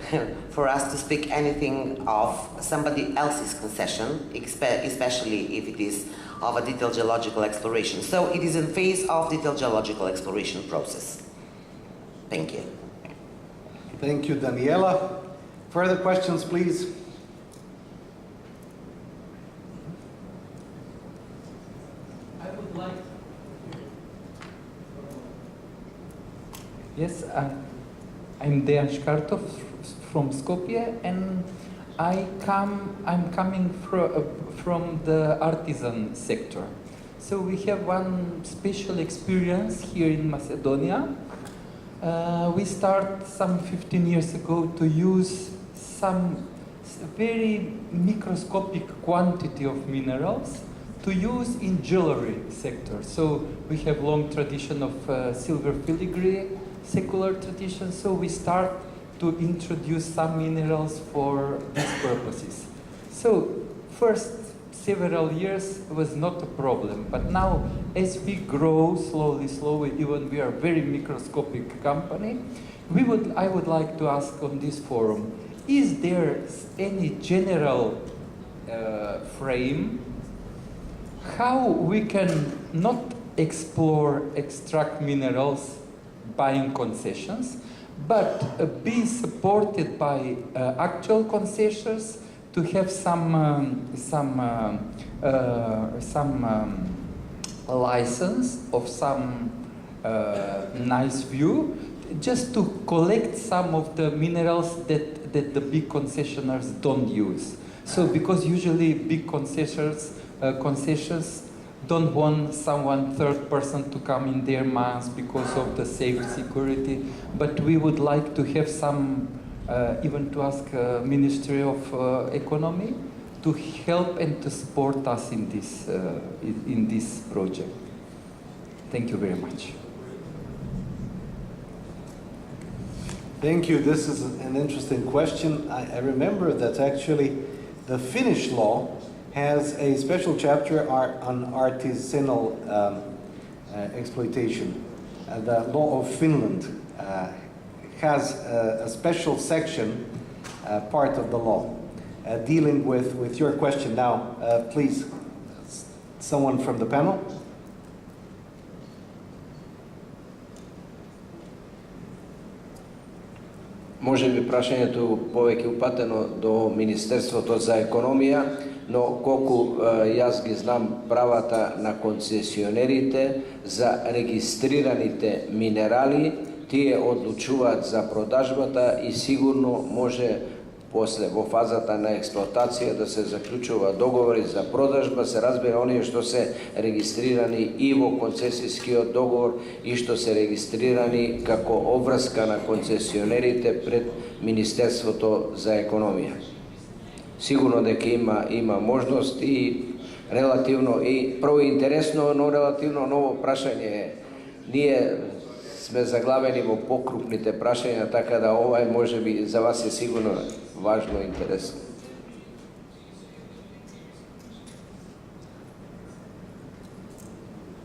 for us to speak anything of somebody else's concession, especially if it is of a detailed geological exploration. So it is in phase of detailed geological exploration process. Thank you. Thank you, Daniela. Further questions, please? I would like. Yes, I'm Dejan Škartov from Skopje, and I'm coming from the artisan sector. So we have one special experience here in Macedonia. We start some 15 years ago to use some very microscopic quantity of minerals to use in jewelry sector. So we have long tradition of silver filigree, secular tradition. So we start to introduce some minerals for these purposes. So first several years was not a problem, but now as we grow slowly, even we are a very microscopic company, I would like to ask on this forum, is there any general frame how we can not extract minerals buying concessions, but be supported by actual concessions to have some license of some nice view, just to collect some of the minerals that the big concessionaires don't use. So because usually big concessions don't want someone third person to come in their mines because of the security, but we would like to have some, even to ask Ministry of Economy to help and to support us in this project. Thank you very much. Thank you. This is an interesting question. I remember that actually the Finnish law has a special chapter on artisanal exploitation. The law of Finland has a special section, part of the law, dealing with your question. Now, please, someone from the panel. Може би прашањето повеќе упатено до Министерството за економија, но колку јас ги знам правата на концесионерите за регистрираните минерали, тие одлучуваат за продажбата и сигурно може после во фазата на експлоатација да се заклучува договори за продажба, се разбира оние што се регистрирани и во концесискиот договор и што се регистрирани како обврска на концесионерите пред Министерството за економија. Сигурно дека има можност и релативно и прво интересно, но релативно ново прашање. Ние сме заглавени во покрупните прашања, така да ова е можеби за вас е сигурно важно и интересно.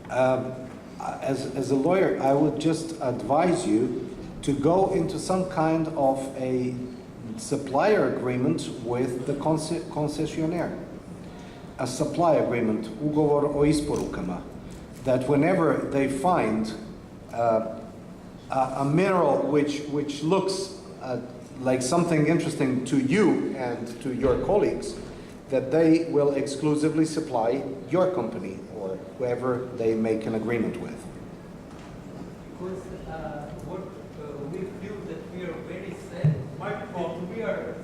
As a lawyer, I would just advise you to go into some kind of a supplier agreement with the concessionaire. A supply agreement, ugovor o isporukama, that whenever they find a mineral which looks like something interesting to you and to your colleagues, that they will exclusively supply your company or whoever they make an agreement with. Because what we feel that we are very sad, that we are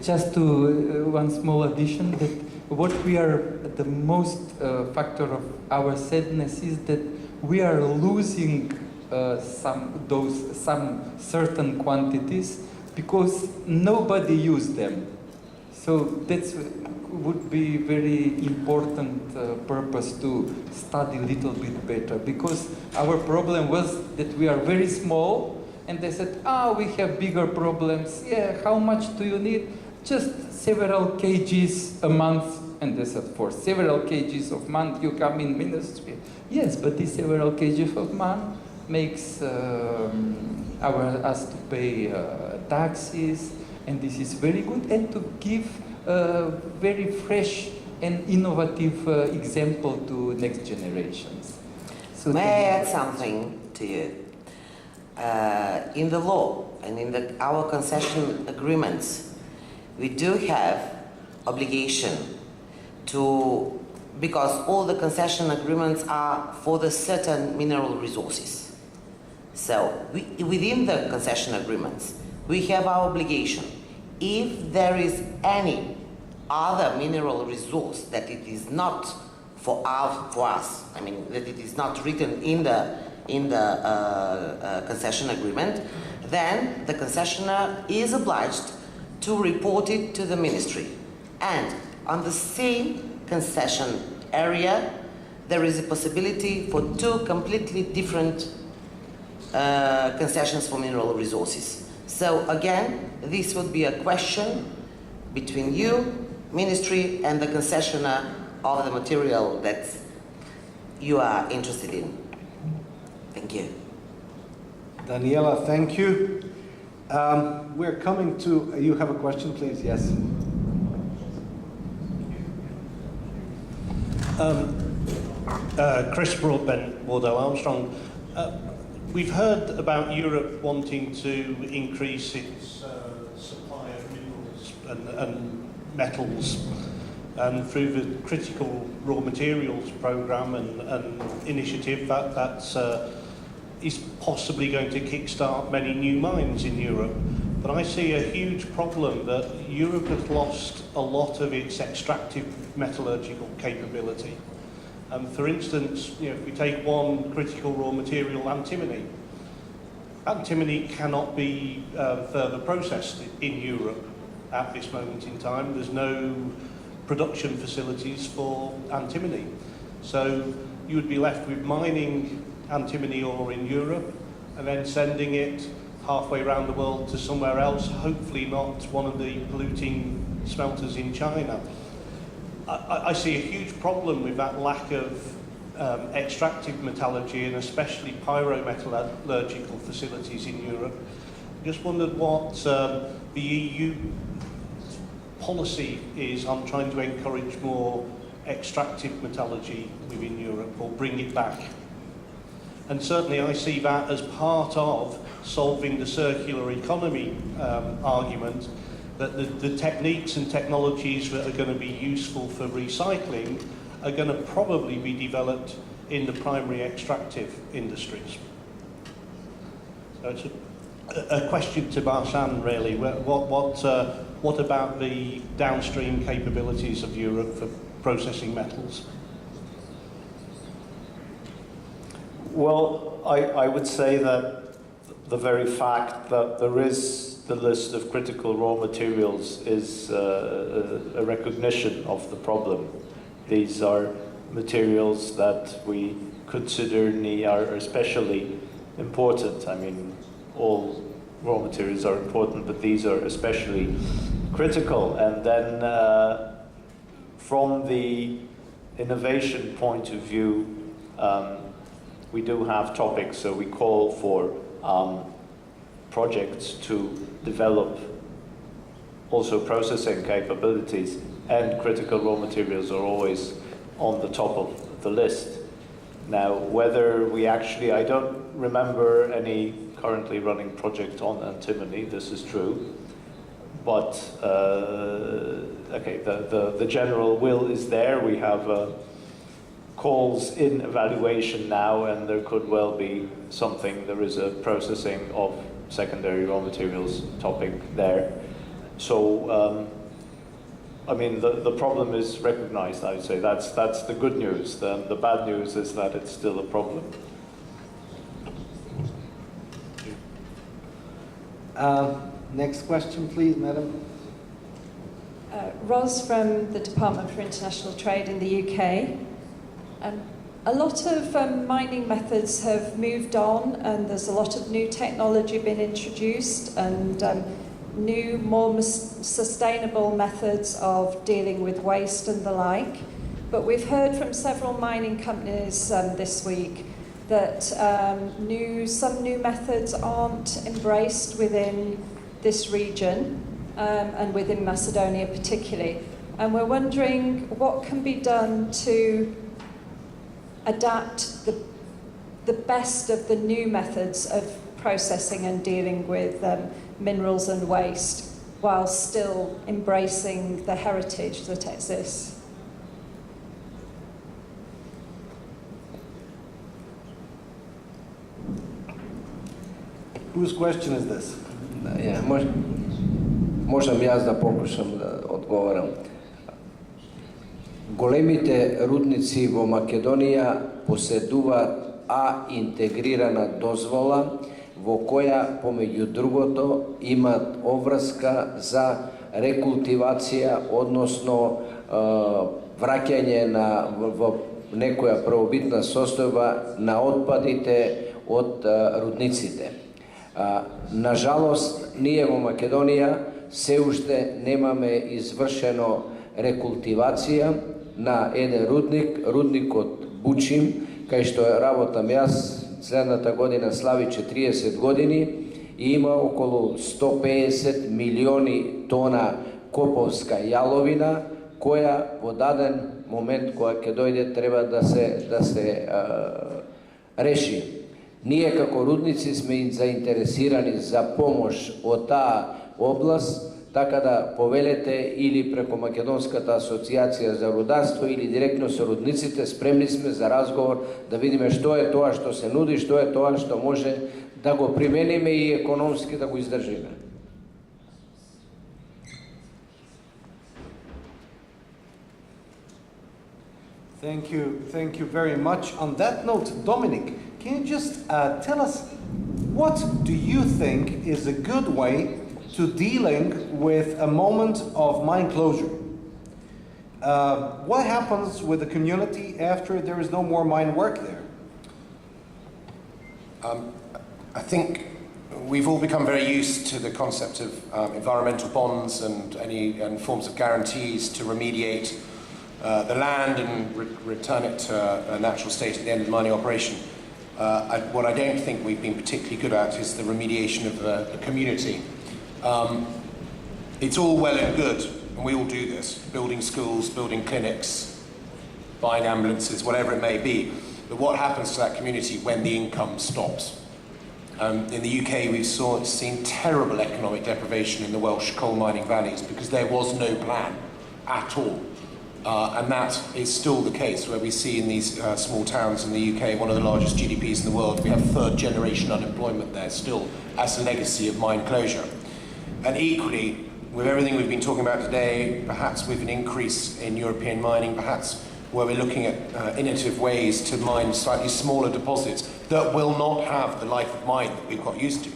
just to one small addition, that what we are, the most factor of our sadness is that we are losing some certain quantities because nobody used them. So that would be very important purpose to study a little bit better, because our problem was that we are very small, and they said, we have bigger problems. Yeah, how much do you need? Just several kgs a month. And they said, for several kgs of month you come in ministry. Yes, but these several kgs of month makes us to pay taxes, and this is very good, and to give very fresh and innovative example to next generations. So may I add something to you? In the law and in our concession agreements, we do have obligation to, because all the concession agreements are for the certain mineral resources. So within the concession agreements, we have our obligation. If there is any other mineral resource that it is not for us, I mean that it is not written in the concession agreement, then the concessionaire is obliged to report it to the ministry. And on the same concession area, there is a possibility for two completely different concessions for mineral resources. So again, this would be a question between you, ministry, and the concessionaire of the material that you are interested in. Thank you. Daniela, thank you. We're coming to, you have a question, please? Yes. Chris Broadbent, Wardell Armstrong. We've heard about Europe wanting to increase its supply of minerals and metals, and through the critical raw materials programme and initiative that is possibly going to kickstart many new mines in Europe. But I see a huge problem that Europe has lost a lot of its extractive metallurgical capability. For instance, if we take one critical raw material, antimony. Antimony cannot be further processed in Europe at this moment in time. There's no production facilities for antimony. So you would be left with mining antimony ore in Europe and then sending it halfway around the world to somewhere else, hopefully not one of the polluting smelters in China. I see a huge problem with that lack of extractive metallurgy and especially pyrometallurgical facilities in Europe. I just wondered what the EU policy is on trying to encourage more extractive metallurgy within Europe, or bring it back. And certainly I see that as part of solving the circular economy argument, that the techniques and technologies that are going to be useful for recycling are going to probably be developed in the primary extractive industries. So it's a question to Marsan, really. What about the downstream capabilities of Europe for processing metals? Well, I would say that the very fact that there is the list of critical raw materials is a recognition of the problem. These are materials that we consider are especially important. I mean, all raw materials are important, but these are especially critical. And then from the innovation point of view, we do have topics, so we call for projects to develop also processing capabilities, and critical raw materials are always on the top of the list. Now, whether we actually, I don't remember any currently running project on antimony, this is true, but okay, the general will is there. We have calls in evaluation now, and there could well be something. There is a processing of secondary raw materials topic there. So, I mean, the problem is recognized, I would say. That's the good news. The bad news is that it's still a problem. Next question, please, madam. Ros from the Department for International Trade in the UK. A lot of mining methods have moved on, and there's a lot of new technology being introduced, and new, more sustainable methods of dealing with waste and the like. But we've heard from several mining companies this week that some new methods aren't embraced within this region, and within Macedonia particularly. And we're wondering what can be done to adapt the best of the new methods of processing and dealing with minerals and waste, while still embracing the heritage that exists. Whose question is this? Можам јас да покушам да одговорам. Големите рудници во Македонија поседуваат интегрирана дозвола во која помеѓу другото имаат обврска за рекултивација, односно враќање во некоја првобитна состојба на отпадите од рудниците. Нажалост, ние во Македонија се уште немаме извршено рекултивација на еден рудникот Бучим, кај што работам јас. Следната година слави 40 години и има околу 150 милиони тона коповска јаловина, која во даден момент која ќе дојде треба да се реши. Ние како рудници сме заинтересирани за помош од таа област, така да повелете или преко Македонската асоциација за рударство или директно со рудниците, спремни сме за разговор да видиме што е тоа што се нуди, што е тоа што може да го примениме и економски да го издржиме. Thank you very much. On that note, Dominic, can you just tell us, what do you think is a good way to dealing with a moment of mine closure? What happens with the community after there is no more mine work there? I think we've all become very used to the concept of environmental bonds and forms of guarantees to remediate the land and return it to a natural state at the end of the mining operation. What I don't think we've been particularly good at is the remediation of the community. It's all well and good, and we all do this, building schools, building clinics, buying ambulances, whatever it may be. But what happens to that community when the income stops? In the UK, we've seen terrible economic deprivation in the Welsh coal mining valleys because there was no plan at all. And that is still the case, where we see in these small towns in the UK, one of the largest GDPs in the world, we have third-generation unemployment there still as a legacy of mine closure. And equally, with everything we've been talking about today, perhaps with an increase in European mining, perhaps where we're looking at innovative ways to mine slightly smaller deposits that will not have the life of mine that we've got used to.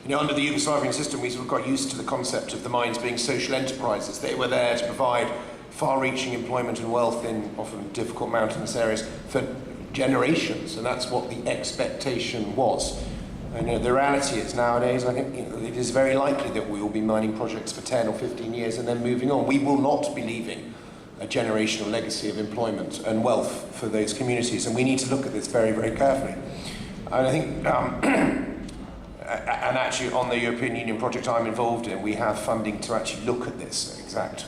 You know, under the Yugoslavian system, we sort of got used to the concept of the mines being social enterprises. They were there to provide far-reaching employment and wealth in often difficult mountainous areas for generations, and that's what the expectation was. And the reality is nowadays, I think it is very likely that we will be mining projects for 10 or 15 years and then moving on. We will not be leaving a generational legacy of employment and wealth for those communities, and we need to look at this very, very carefully. And I think, and actually on the European Union project I'm involved in, we have funding to actually look at this exact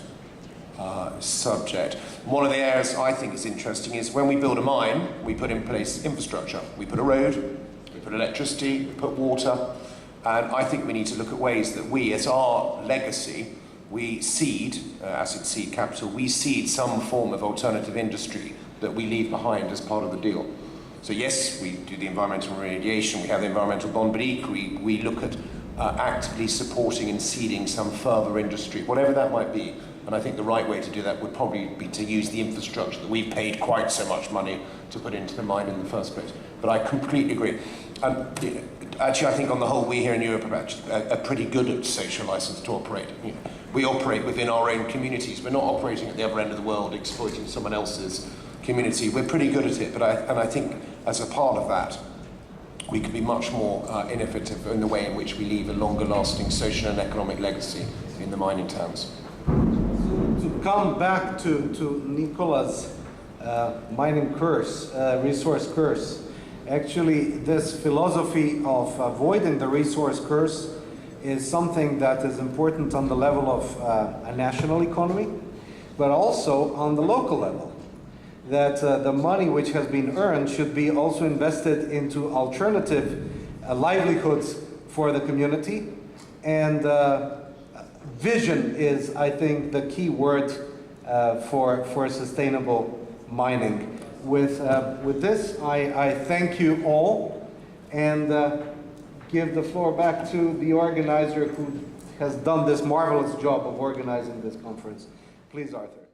subject. One of the areas I think is interesting is when we build a mine, we put in place infrastructure. We put a road, we put electricity, we put water, and I think we need to look at ways that we, as our legacy, we seed, asset seed capital, we seed some form of alternative industry that we leave behind as part of the deal. So yes, we do the environmental remediation, we have the environmental bond, but equally we look at actively supporting and seeding some further industry, whatever that might be. And I think the right way to do that would probably be to use the infrastructure that we've paid quite so much money to put into the mine in the first place. But I completely agree. Actually, I think on the whole, we here in Europe are pretty good at social license to operate. You know, we operate within our own communities. We're not operating at the other end of the world, exploiting someone else's community. We're pretty good at it, but I think as a part of that, we could be much more innovative in the way in which we leave a longer-lasting social and economic legacy in the mining towns. To come back to Nicola's mining curse, resource curse, actually this philosophy of avoiding the resource curse is something that is important on the level of a national economy, but also on the local level. That the money which has been earned should be also invested into alternative livelihoods for the community. And vision is, I think, the key word for sustainable mining. With this, I thank you all and give the floor back to the organizer who has done this marvelous job of organizing this conference. Please, Arthur.